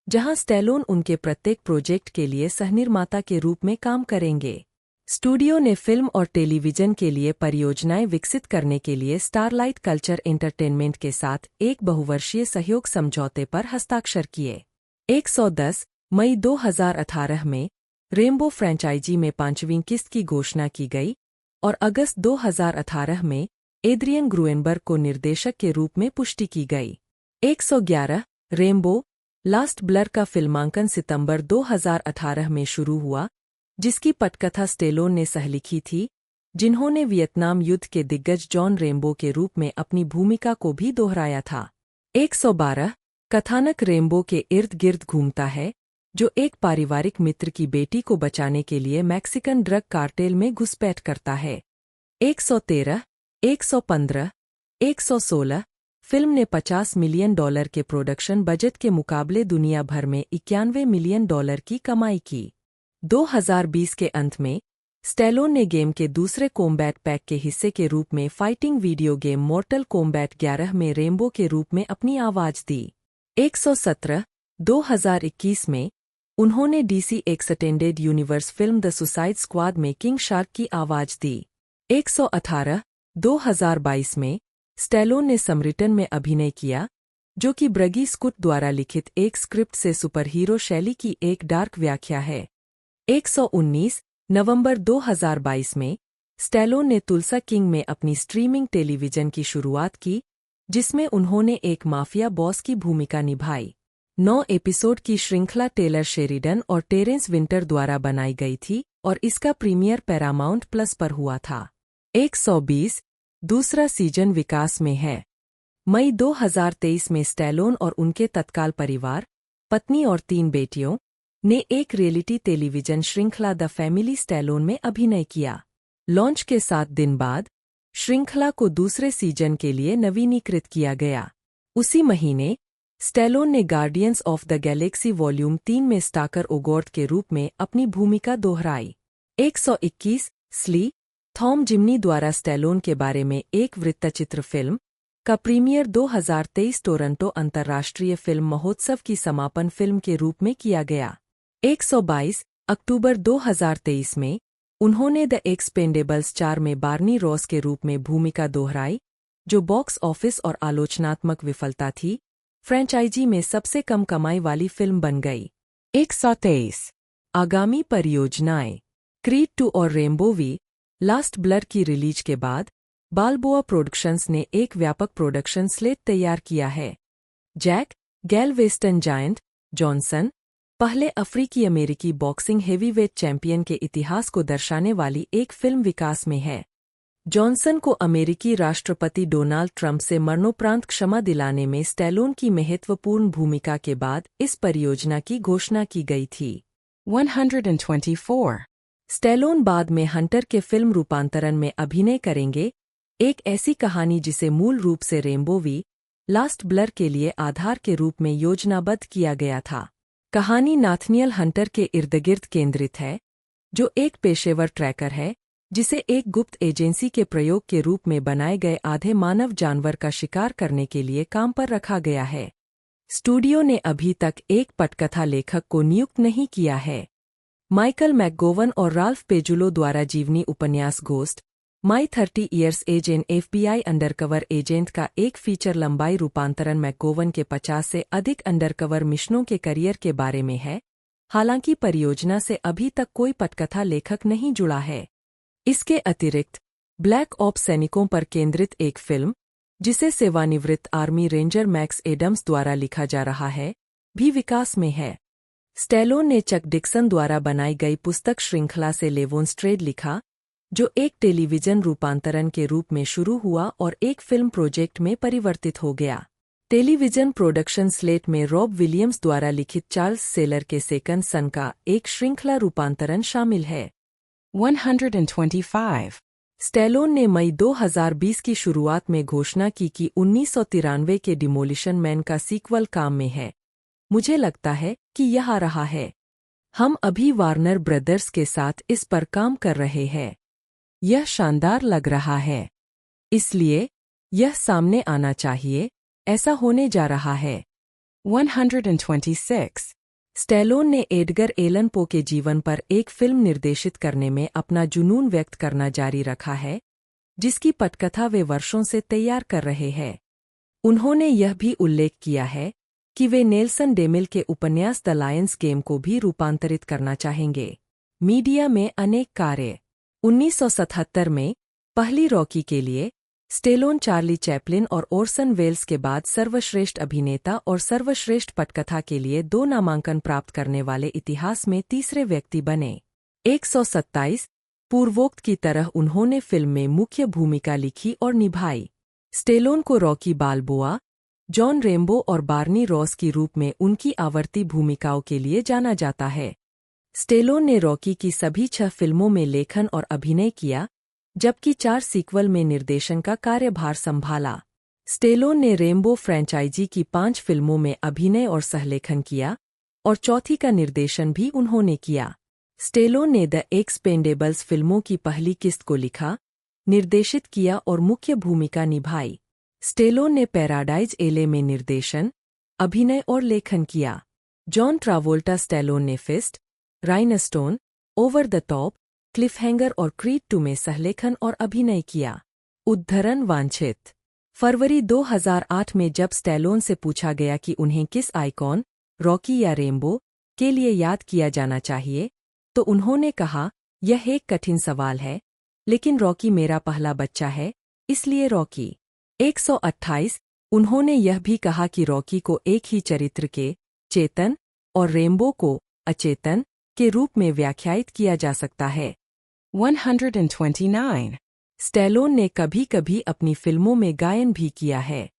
जहां स्टैलोन उनके प्रत्येक प्रोजेक्ट के लिए सहनिर्माता के रूप में काम करेंगे। स्टूडियो ने फिल्म और टेलीविजन के लिए परियोजनाएं विकसित करने के लिए स्टारलाइट कल्चर एंटरटेनमेंट के साथ एक बहुवर्षीय सहयोग समझौते पर हस्ताक्षर किए। 110 मई 2018 में रेनबो फ्रेंचाइजी में 5वीं किस्त की घोषणा की गई और अगस्त 2018 में एड्रियन ग्रुएनबर्ग को निर्देशक के रूप में पुष्टि की गई। 111 रेनबो लास्ट ब्लर का फिल्मांकन सितंबर 2018 में शुरू हुआ, जिसकी पटकथा स्टैलोन ने सहलिखी थी, जिन्होंने वियतनाम युद्ध के दिग्गज जॉन रेम्बो के रूप में अपनी भूमिका को भी दोहराया था। 112 कथानक रेम्बो के इर्द गिर्द घूमता है, जो एक पारिवारिक मित्र की बेटी को बचाने के लिए मैक्सिकन ड्रग कार्टेल में घुसपैठ करता है। 113 115 116 फिल्म ने $50 मिलियन के प्रोडक्शन बजट के मुकाबले दुनिया भर में $91 मिलियन की कमाई की। 2020 के अंत में स्टैलोन ने गेम के दूसरे कॉम्बैट पैक के हिस्से के रूप में फाइटिंग वीडियो गेम मॉर्टल कॉम्बैट 11 में रेम्बो के रूप में अपनी आवाज दी। 117 2021 में उन्होंने DC extended universe film the suicide squad में किंग शार्क की आवाज दी। 118 2022 में स्टैलोन ने समरिटन में अभिनय किया, जो कि ब्रगी स्कुट द्वारा लिखित एक स्क्रिप्ट से सुपरहीरो शैली की एक डार्क व्याख्या है। 119 नवंबर 2022 में स्टैलोन ने तुलसा किंग में अपनी स्ट्रीमिंग टेलीविजन की शुरुआत की, जिसमें उन्होंने एक माफिया बॉस की भूमिका निभाई। 9 एपिसोड की श्रृंखला टेलर शेरिडन और टेरेंस विंटर द्वारा बनाई गई थी और इसका प्रीमियर पैरामाउंट प्लस पर हुआ था। 120 दूसरा सीजन विकास में है। मई 2023 में स्टैलोन और उनके तत्काल परिवार, पत्नी और 3 बेटियों ने एक रियलिटी टेलीविजन श्रृंखला द फैमिली स्टैलोन में अभिनय किया। लॉन्च के 7 दिन बाद श्रृंखला को दूसरे सीजन के लिए नवीनीकृत किया गया। उसी महीने स्टैलोन ने guardians of the Galaxy volume 3 में स्टाकर ओगोर्थ के रूप में अपनी भूमिका दोहराई। 121 स्ली थॉम जिम्नी द्वारा स्टैलोन के बारे में एक वृत्तचित्र फिल्म का प्रीमियर 2023 टोरंटो अंतर्राष्ट्रीय फिल्म महोत्सव की समापन फिल्म के रूप में किया गया। 122 अक्टूबर 2023 में उन्होंने द एक्सपेंडेबल्स 4 में बार्नी रॉस के रूप में भूमिका दोहराई, जो बॉक्स ऑफिस और आलोचनात्मक विफलता थी, फ्रेंचाइजी में सबसे कम कमाई वाली फिल्म बन गई। 123 आगामी परियोजनाएं क्रीड 2 और रेम्बो वी लास्ट ब्लड की रिलीज के बाद बालबोआ प्रोडक्शंस ने एक व्यापक प्रोडक्शन स्लेट तैयार किया है। जैक गैलवेस्टन जायंट जॉनसन पहले अफ्रीकी अमेरिकी बॉक्सिंग हेवीवेट चैंपियन के इतिहास को दर्शाने वाली एक फिल्म विकास में है। जॉनसन को अमेरिकी राष्ट्रपति डोनाल्ड ट्रंप से मरणोपरांत क्षमा दिलाने में स्टैलोन की महत्वपूर्ण भूमिका के बाद इस परियोजना की घोषणा की गई थी। 124 स्टैलोन बाद में हंटर के फिल्म रूपांतरण में अभिनय करेंगे, एक ऐसी कहानी जिसे मूल रूप से रेम्बो वी लास्ट ब्लर के लिए आधार के रूप में योजनाबद्ध किया गया था। कहानी नाथनियल हंटर के इर्दगिर्द केंद्रित है, जो एक पेशेवर ट्रैकर है जिसे एक गुप्त एजेंसी के प्रयोग के रूप में बनाए गए आधे मानव जानवर का शिकार करने के लिए काम पर रखा गया है। स्टूडियो ने अभी तक एक पटकथा लेखक को नियुक्त नहीं किया है। माइकल मैकगोवन और राल्फ पेजुलो द्वारा जीवनी उपन्यास ghost my 30 Years as an FBI undercover agent का एक फीचर लंबाई रूपांतरण मैकगोवन के 50 से अधिक अंडरकवर मिशनों के करियर के बारे में है। हालांकि परियोजना से अभी तक कोई पटकथा लेखक नहीं जुड़ा है। इसके अतिरिक्त ब्लैक ऑप्स सैनिकों पर केंद्रित एक फिल्म, जिसे सेवानिवृत्त आर्मी रेंजर मैक्स एडम्स द्वारा लिखा जा रहा है, भी विकास में है। स्टैलोन ने चक डिक्सन द्वारा बनाई गई पुस्तक श्रृंखला से लेवोनस्ट्रेड लिखा, जो एक टेलीविजन रूपांतरण के रूप में शुरू हुआ और एक फिल्म प्रोजेक्ट में परिवर्तित हो गया। टेलीविजन प्रोडक्शन स्लेट में रॉब विलियम्स द्वारा लिखित चार्ल्स सेलर के सेकंड सन का एक श्रृंखला रूपांतरण शामिल है। 125 स्टैलोन ने मई 2020 की शुरुआत में घोषणा की कि 1993 के डिमोलिशन मैन का सीक्वल काम में है। मुझे लगता है कि यह आ रहा है। हम अभी वार्नर ब्रदर्स के साथ इस पर काम कर रहे हैं। यह शानदार लग रहा है, इसलिए यह सामने आना चाहिए। ऐसा होने जा रहा है। 126 स्टैलोन ने एडगर एलन पो के जीवन पर एक फिल्म निर्देशित करने में अपना जुनून व्यक्त करना जारी रखा है, जिसकी पटकथा वे वर्षों से तैयार कर रहे हैं। उन्होंने यह भी उल्लेख किया है कि वे नेल्सन डेमिल के उपन्यास द लायंस गेम को भी रूपांतरित करना चाहेंगे। मीडिया में अनेक कार्य 1977 में पहली रॉकी के लिए स्टेलोन चार्ली चैपलिन और ओरसन वेल्स के बाद सर्वश्रेष्ठ अभिनेता और सर्वश्रेष्ठ पटकथा के लिए 2 नामांकन प्राप्त करने वाले इतिहास में तीसरे व्यक्ति बने। 127 पूर्वोक्त की तरह उन्होंने फिल्म में मुख्य भूमिका लिखी और निभाई। स्टेलोन को रॉकी बाल्बोआ, जॉन रेम्बो और बार्नी रॉस की रूप में उनकी आवर्ती भूमिकाओं के लिए जाना जाता है। स्टेलोन ने रॉकी की सभी 6 फिल्मों में लेखन और अभिनय किया, जबकि 4 सीक्वल में निर्देशन का कार्यभार संभाला। स्टेलोन ने रेम्बो फ्रेंचाइजी की 5 फिल्मों में अभिनय और सहलेखन किया, और चौथी का निर्देशन भी उन्होंने किया। स्टेलोन ने द एक्सपेंडेबल्स फिल्मों की पहली किस्त को लिखा, निर्देशित किया और मुख्य भूमिका निभाई। स्टेलोन ने पैराडाइज एले में निर्देशन, अभिनय और लेखन किया। जॉन ट्रावोल्टा स्टेलोन ने Fist, Rhinestone, over the top, Cliffhanger और क्रीड 2 में सहलेखन और अभिनय किया। उद्धरण वांछित। फरवरी 2008 में जब स्टेलोन से पूछा गया कि उन्हें किस आइकॉन, रॉकी या रेम्बो, के लिए याद किया जाना चाहिए, तो उन्होंने कहा, यह एक कठिन सवाल है, लेकिन रॉकी मेरा पहला बच्चा है, इसलिए रॉकी। 128 उन्होंने यह भी कहा कि रॉकी को एक ही चरित्र के, चेतन, और रेम्बो को, अचेतन, के रूप में व्याख्यायित किया जा सकता है। 129 स्टेलोन ने कभी-कभी अपनी फिल्मों में गायन भी किया है।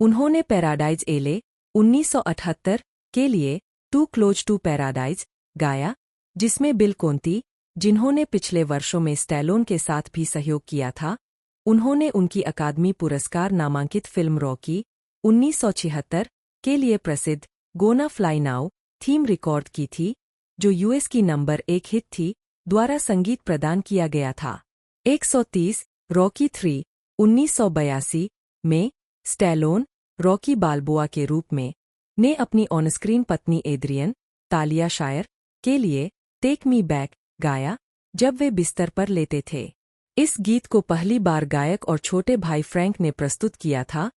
उन्होंने पैराडाइज एले 1978 के लिए टू क्लोज टू पैराडाइज गाया, जिसमें बिल कोंती, जिन्होंने पिछले वर्षों में स्टेलोन के साथ भी सहयोग किया था, उन्होंने उनकी अकादमी पुरस्कार नामांकित फिल्म रॉकी 1976 के लिए प्रसिद्ध gonna fly now theme record की थी, जो यूएस की नंबर 1 हिट थी, द्वारा संगीत प्रदान किया गया था। 130 रॉकी 3 1982 में स्टेलोन, रॉकी बाल्बोआ के रूप में, ने अपनी ऑनस्क्रीन पत्नी एड्रियन, तालिया शायर, के लिए टेक मी बैक गाया, जब वे बिस्तर पर लेटे थे। इस गीत को पहली बार गायक और छोटे भाई फ्रैंक ने प्रस्तुत किया था,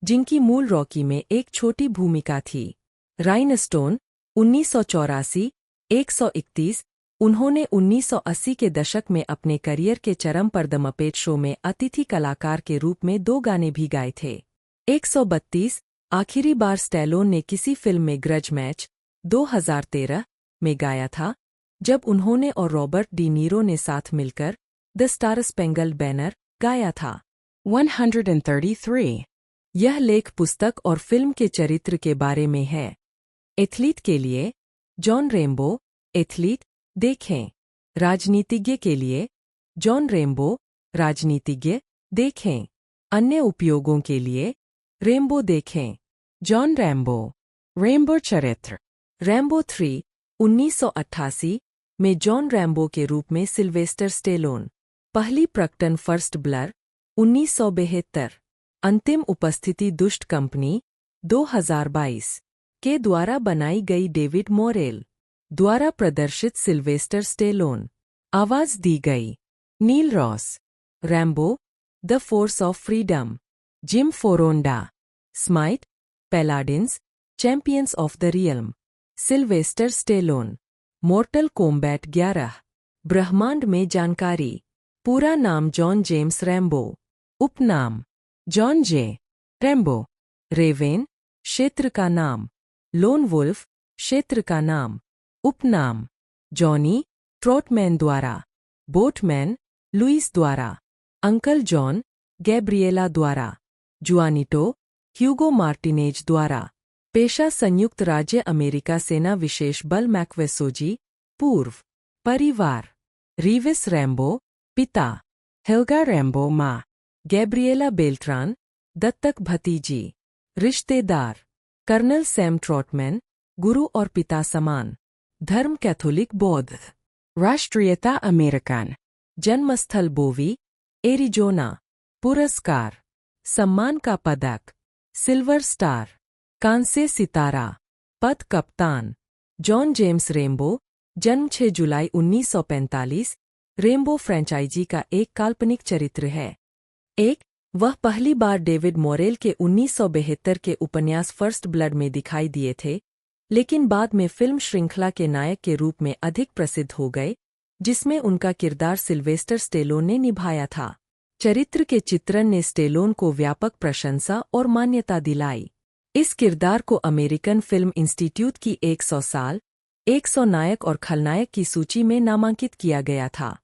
जिनकी मूल रॉकी में एक छोटी भूमिका थी। राइनस्टोन 1984 131 उन्होंने 1980 के दशक में अपने करियर के चरम पर द मपेट शो में अतिथि कलाकार के रूप में 2 गाने भी गाए थे। 132 आखिरी बार स्टेलोन ने किसी फिल्म में ग्रज मैच 2013 में गाया था, जब उन्होंने और रॉबर्ट डी नीरो ने साथ मिलकर द स्टार स्पेंगल्ड बैनर गाया था। 133 यह लेख पुस्तक और फिल्म के चरित्र के बारे में है। एथलीट के लिए जॉन रेम्बो, एथलीट देखें। राजनीतिज्ञ के लिए जॉन रेम्बो, राजनीतिज्ञ देखें। अन्य उपयोगों के लिए रेम्बो देखें। जॉन रैम्बो, रेम्बो चरित्र। रैम्बो 3 1988 में जॉन रैम्बो के रूप में सिल्वेस्टर स्टेलोन। पहली प्रकटन फर्स्ट ब्लर 1972। अंतिम उपस्थिति दुष्ट कंपनी 2022 के द्वारा बनाई गई डेविड मोरेल द्वारा प्रदर्शित सिल्वेस्टर स्टेलोन। आवाज दी गई Neil Ross. Rambo the force of freedom, Jim Foronda. Smite, Paladins, champions of the realm. Sylvester Stallone. Mortal Kombat 11। ब्रह्मांड में जानकारी। पूरा नाम जॉन जेम्स रैम्बो। उपनाम जॉन जे रैम्बो। रेवेन क्षेत्र का नाम। लोन वुल्फ क्षेत्र का नाम। उपनाम जॉनी ट्रॉटमैन द्वारा। बोटमैन लुइस द्वारा। अंकल जॉन गैब्रिएला द्वारा। जुआनिटो ह्यूगो मार्टिनेज द्वारा। पेशा संयुक्त राज्य अमेरिका सेना विशेष बल मैक्वेसोजी। पूर्व परिवार रीविस रैम्बो पिता। हेल्गा रैम्बो माँ। गैब्रिएला बेल्ट्रान दत्तक भतीजी। रिश्तेदार कर्नल सैम ट्रॉटमैन गुरु और पिता समान। धर्म कैथोलिक बौद्ध। राष्ट्रीयता अमेरिकन। जन्मस्थल बोवी एरिजोना। पुरस्कार सम्मान का पदक सिल्वर स्टार। कांस्य सितारा। पद कप्तान जॉन जेम्स रेम्बो। जन्म 6 जुलाई 1945। रेम्बो फ्रेंचाइजी का एक काल्पनिक चरित्र है। वह पहली बार डेविड मोरेल के 1972 के उपन्यास फर्स्ट ब्लड में दिखाई दिए थे, लेकिन बाद में फिल्म श्रृंखला के नायक के रूप में अधिक प्रसिद्ध हो गए, जिसमें उनका किरदार सिल्वेस्टर स्टेलोन ने निभाया था। चरित्र के चित्रण ने स्टेलोन को व्यापक प्रशंसा और मान्यता दिलाई। इस किरदार को अमेरिकन फिल्म इंस्टीट्यूट की 100 साल 100 नायक और खलनायक की सूची में नामांकित किया गया था।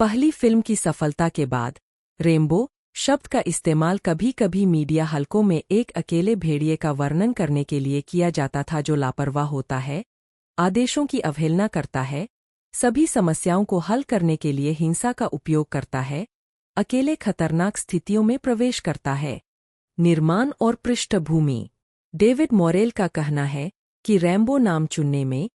पहली फिल्म की सफलता के बाद रेम्बो शब्द का इस्तेमाल कभी-कभी मीडिया हलकों में एक अकेले भेड़िए का वर्णन करने के लिए किया जाता था जो लापरवाह होता है, आदेशों की अवहेलना करता है, सभी समस्याओं को हल करने के लिए हिंसा का उपयोग करता है, अकेले खतरनाक स्थितियों में प्रवेश करता है। निर्माण और पृष्ठभूमि। डेविड मोरेल का कहना है कि रैम्बो नाम चुनने में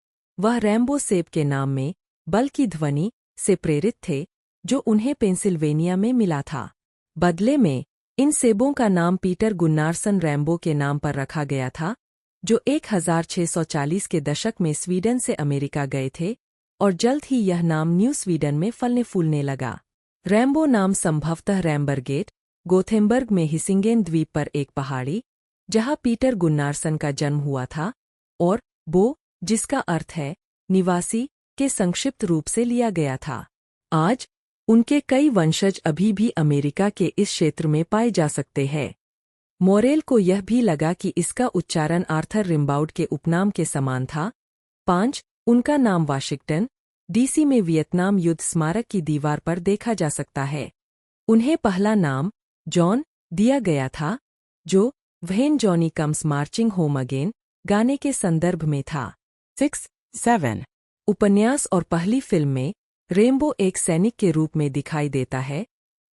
वह रैम्बो सेब के नाम में बल की ध्वनि से प्रेरित थे जो उन्हें पेंसिल्वेनिया में मिला था। बदले में इन सेबों का नाम पीटर गुन्नारसन रैम्बो के नाम पर रखा गया था, जो 1640 के दशक में स्वीडन से अमेरिका गए थे और जल्द ही यह नाम न्यू स्वीडन में फलने फूलने लगा। रैम्बो नाम संभवतः रैम्बरगेट, गोथेम्बर्ग में हिसिंगेन द्वीप पर एक पहाड़ी जहां पीटर गुन्नारसन का जन्म हुआ था, और बो, जिसका अर्थ है निवासी, के संक्षिप्त रूप से लिया गया था। आज उनके कई वंशज अभी भी अमेरिका के इस क्षेत्र में पाए जा सकते हैं। मोरेल को यह भी लगा कि इसका उच्चारण आर्थर रिम्बाउड के उपनाम के समान था। 5. उनका नाम वाशिंगटन, डीसी में वियतनाम युद्ध स्मारक की दीवार पर देखा जा सकता है। उन्हें पहला नाम जॉन दिया गया था, जो when Johnny comes marching home again गाने के संदर्भ में था। 6. 7. उपन्यास और पहली फिल्म में रेम्बो एक सैनिक के रूप में दिखाई देता है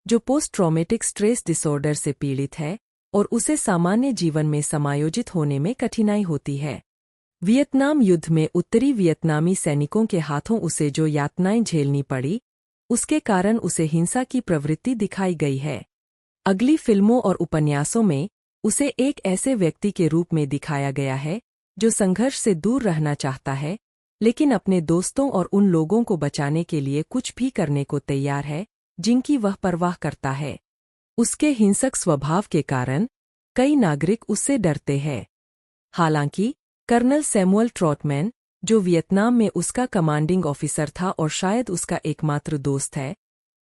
जो पोस्ट ट्रॉमेटिक स्ट्रेस डिसऑर्डर से पीड़ित है और उसे सामान्य जीवन में समायोजित होने में कठिनाई होती है। वियतनाम युद्ध में उत्तरी वियतनामी सैनिकों के हाथों उसे जो यातनाएं झेलनी पड़ी, उसके कारण उसे हिंसा की प्रवृत्ति दिखाई गई है। अगली फिल्मों और उपन्यासों में उसे एक ऐसे व्यक्ति के रूप में दिखाया गया है जो संघर्ष से दूर रहना चाहता है, लेकिन अपने दोस्तों और उन लोगों को बचाने के लिए कुछ भी करने को तैयार है जिनकी वह परवाह करता है। उसके हिंसक स्वभाव के कारण कई नागरिक उससे डरते हैं। हालांकि कर्नल सैमुअल ट्रॉटमैन, जो वियतनाम में उसका कमांडिंग ऑफिसर था और शायद उसका एकमात्र दोस्त है,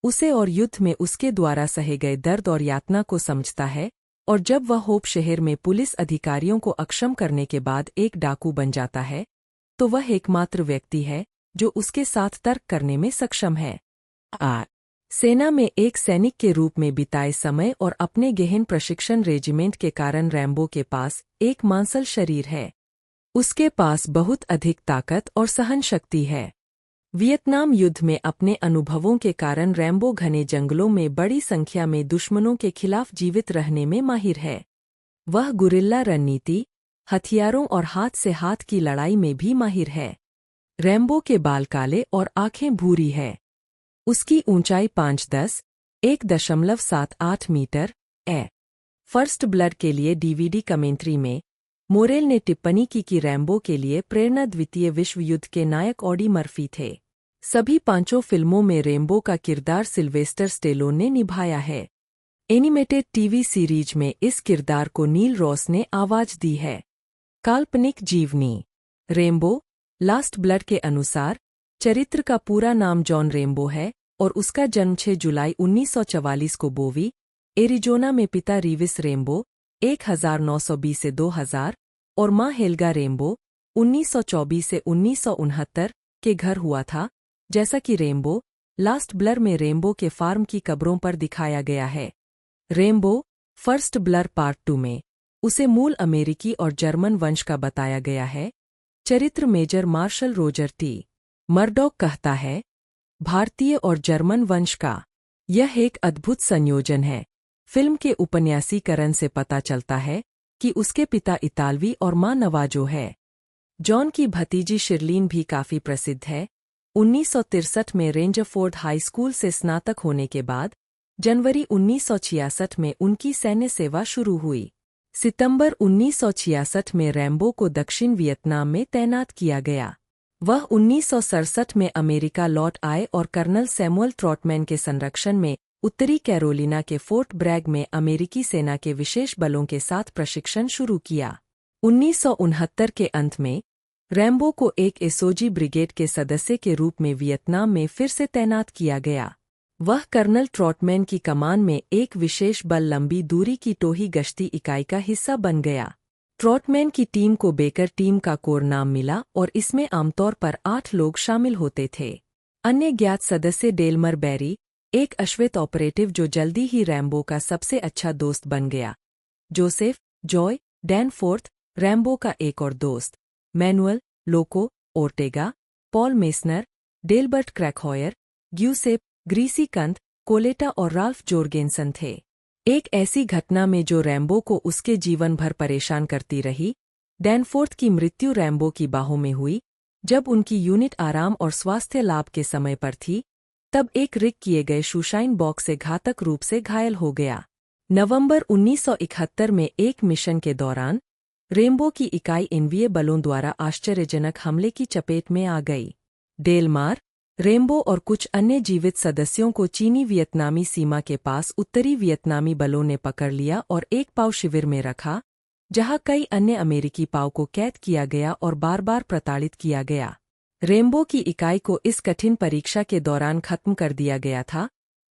उसे और युद्ध में उसके द्वारा सहे गए दर्द और यातना को समझता है, और जब वह होप शहर में पुलिस अधिकारियों को अक्षम करने के बाद एक डाकू बन जाता है, तो वह एकमात्र व्यक्ति है जो उसके साथ तर्क करने में सक्षम है। सेना में एक सैनिक के रूप में बिताए समय और अपने गहन प्रशिक्षण रेजिमेंट के कारण रैम्बो के पास एक मांसल शरीर है। उसके पास बहुत अधिक ताकत और सहन शक्ति है। वियतनाम युद्ध में अपने अनुभवों के कारण रैम्बो घने जंगलों में बड़ी संख्या में दुश्मनों के खिलाफ जीवित रहने में माहिर है। वह गुरिल्ला रणनीति, हथियारों और हाथ से हाथ की लड़ाई में भी माहिर है। रैम्बो के बाल काले और आंखें भूरी है। उसकी ऊंचाई 5'10", 1.78 मीटर है। फर्स्ट ब्लड के लिए डीवीडी कमेंट्री में मोरेल ने टिप्पणी की कि रैम्बो के लिए प्रेरणा द्वितीय विश्व युद्ध के नायक ऑडी मर्फी थे। सभी 5 फिल्मों में रैम्बो का किरदार सिल्वेस्टर स्टेलोन ने निभाया है। एनिमेटेड टीवी सीरीज में इस किरदार को नील रॉस ने आवाज दी है। काल्पनिक जीवनी। रैम्बो लास्ट ब्लड के अनुसार चरित्र का पूरा नाम जॉन रैम्बो है और उसका जन्म 6 जुलाई 1944 को बोवी, एरिजोना में पिता रीविस रैम्बो 1920 से 2000 और मां हेल्गा रैम्बो 1924 से 1969 के घर हुआ था, जैसा कि रैम्बो लास्ट ब्लर में रैम्बो के फार्म की कब्रों पर दिखाया गया है। रैम्बो फर्स्ट ब्लर पार्ट 2 में उसे मूल अमेरिकी और जर्मन वंश का बताया गया है। चरित्र major Marshall Roger T Murdock कहता है, भारतीय और जर्मन वंश का यह एक अद्भुत संयोजन है। फिल्म के उपन्यासीकरण से पता चलता है कि उसके पिता इतालवी और मां नवाजो है। जॉन की भतीजी शिर्लीन भी काफी प्रसिद्ध है। 1963 में रेंजरफोर्ड हाई स्कूल से स्नातक होने के बाद जनवरी 1966 में उनकी सैन्य सेवा शुरू हुई। सितंबर 1966 में रैम्बो को दक्षिण वियतनाम में तैनात किया गया। वह 1967 में अमेरिका लौट आए और कर्नल सैमुअल ट्रॉटमैन के संरक्षण में उत्तरी कैरोलिना के फोर्ट ब्रैग में अमेरिकी सेना के विशेष बलों के साथ प्रशिक्षण शुरू किया। 1969 के अंत में रैम्बो को एक एसओजी ब्रिगेड के सदस्य के रूप में वियतनाम में फिर से तैनात किया गया। वह कर्नल ट्रॉटमैन की कमान में एक विशेष बल लंबी दूरी की टोही गश्ती इकाई का हिस्सा बन गया। ट्रॉटमैन की टीम को बेकर टीम का कोर नाम मिला और इसमें आमतौर पर 8 लोग शामिल होते थे। अन्य ज्ञात सदस्य डेल्मर बैरी, एक अश्वेत ऑपरेटिव जो जल्दी ही रैम्बो का सबसे अच्छा दोस्त बन गया, जोसेफ जॉय डैनफोर्थ, रैम्बो का एक और दोस्त, Manuel Loco Ortega, Paul Messner, Delbert Krackhauer, Giuseppe ग्रीसी कंत, कोलेटा और राल्फ जोर्गेनसन थे। एक ऐसी घटना में जो रैम्बो को उसके जीवन भर परेशान करती रही, डैनफोर्थ की मृत्यु रैम्बो की बाहों में हुई, जब उनकी यूनिट आराम और स्वास्थ्य लाभ के समय पर थी, तब एक रिग किए गए सुसाइन बॉक्स से घातक रूप से घायल हो गया। नवंबर 1971 में एक मिशन के दौरान रेनबो की इकाई एनवीए बलों द्वारा आश्चर्यजनक हमले की चपेट में आ गई। डेलमार, रेनबो और कुछ अन्य जीवित सदस्यों को चीनी वियतनामी सीमा के पास उत्तरी वियतनामी बलों ने पकड़ लिया और एक पाव शिविर में रखा, जहां कई अन्य अमेरिकी पाव को कैद किया गया और बार-बार प्रताड़ित किया गया। रेनबो की इकाई को इस कठिन परीक्षा के दौरान खत्म कर दिया गया था,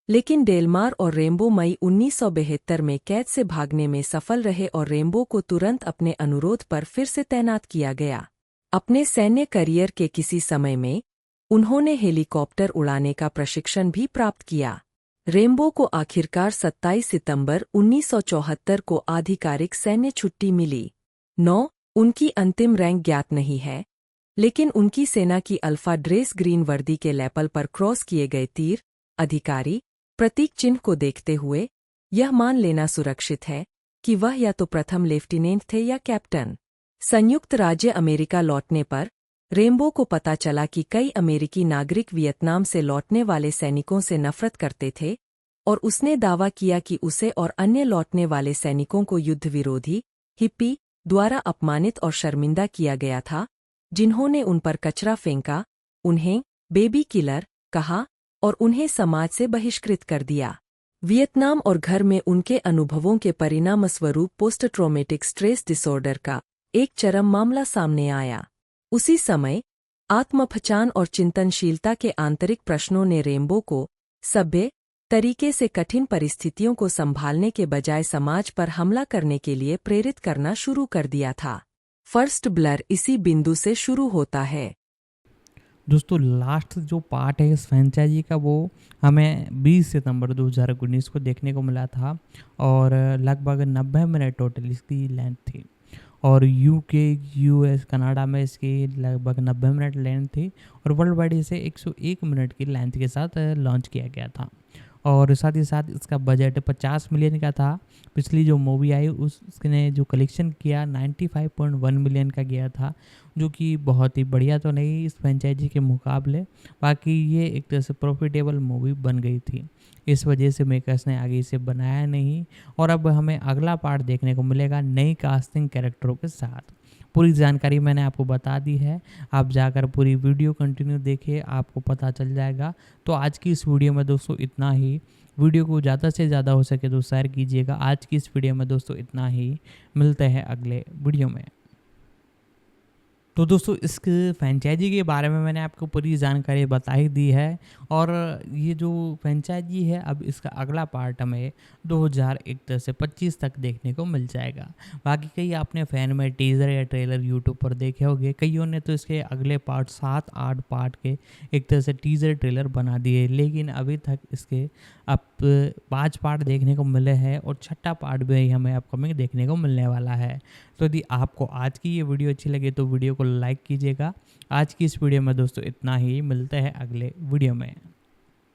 लेकिन डेलमार और रेनबो मई 1972 में कैद से भागने में सफल रहे और रेनबो को तुरंत अपने अनुरोध पर फिर से तैनात किया गया। अपने सैन्य करियर के किसी समय में उन्होंने हेलीकॉप्टर उड़ाने का प्रशिक्षण भी प्राप्त किया। रेनबो को आखिरकार 27 सितंबर 1974 को आधिकारिक सैन्य छुट्टी मिली। 9. उनकी अंतिम रैंक ज्ञात नहीं है, लेकिन उनकी सेना की अल्फा ड्रेस ग्रीन वर्दी के लेपल पर क्रॉस किए गए तीर अधिकारी प्रतीक चिन्ह को देखते हुए यह मान लेना सुरक्षित है कि वह या तो प्रथम लेफ्टिनेंट थे या कैप्टन। संयुक्त राज्य अमेरिका लौटने पर रेनबो को पता चला कि कई अमेरिकी नागरिक वियतनाम से लौटने वाले सैनिकों से नफरत करते थे और उसने दावा किया कि उसे और अन्य लौटने वाले सैनिकों को युद्ध विरोधी हिप्पी द्वारा अपमानित और शर्मिंदा किया गया था, जिन्होंने उन पर कचरा फेंका, उन्हें बेबी किलर कहा और उन्हें समाज से बहिष्कृत कर दिया। वियतनाम और घर में उनके अनुभवों के परिणामस्वरूप पोस्ट ट्रॉमेटिक स्ट्रेस डिसऑर्डर का एक चरम मामला सामने आया। उसी समय आत्मपहचान और चिंतनशीलता के आंतरिक प्रश्नों ने रेनबो को सभ्य तरीके से कठिन परिस्थितियों को संभालने के बजाय समाज पर हमला करने के लिए प्रेरित करना शुरू कर दिया था। फर्स्ट ब्लर इसी बिंदु से शुरू होता है। दोस्तों लास्ट जो पार्ट है इस फ्रेंचाइजी का वो हमें 20 सितंबर 2019 को देखने को मिला था और लगभग 90 मिनट टोटल इसकी लेंथ थी और यूके, यूएस, कनाडा में इसकी लगभग 90 मिनट लेंथ थी और वर्ल्ड वाइड इसे 101 मिनट की लेंथ के साथ लॉन्च किया गया था और साथ ही साथ इसका बजट 50 मिलियन का था। पिछली जो मूवी आई उसने जो कलेक्शन किया 95.1 मिलियन का गया था, जो कि बहुत ही बढ़िया तो नहीं इस फ्रेंचाइजी के मुकाबले, बाकी ये एक तरह से प्रॉफिटेबल मूवी बन गई थी। इस वजह से मेकर्स ने आगे इसे बनाया नहीं और अब हमें अगला पार्ट देखने को मिलेगा नई कास्टिंग कैरेक्टरों के साथ। पूरी जानकारी मैंने आपको बता दी है, आप जाकर पूरी वीडियो कंटिन्यू देखिए, आपको पता चल जाएगा। तो आज की इस वीडियो में दोस्तों इतना ही। वीडियो को ज़्यादा से ज़्यादा हो सके तो शेयर कीजिएगा। आज की इस वीडियो में दोस्तों इतना ही, मिलते हैं अगले वीडियो में। तो दोस्तों इस फ्रेंचाइजी के बारे में मैंने आपको पूरी जानकारी बता ही दी है और ये जो फ्रेंचाइजी है अब इसका अगला पार्ट हमें 2025 तक देखने को मिल जाएगा। बाकी कई आपने फैन में टीज़र या ट्रेलर यूट्यूब पर देखे होंगे, कईयों ने तो इसके अगले पार्ट 7-8 पार्ट के एक तरह से टीज़र ट्रेलर बना दिए, लेकिन अभी तक इसके अब 5 पार्ट देखने को मिले हैं और छठा पार्ट भी हमें अपकमिंग देखने को मिलने वाला है। तो यदि आपको आज की ये वीडियो अच्छी लगे तो वीडियो को लाइक कीजिएगा। आज की इस वीडियो में दोस्तों इतना ही, मिलते हैं अगले वीडियो में।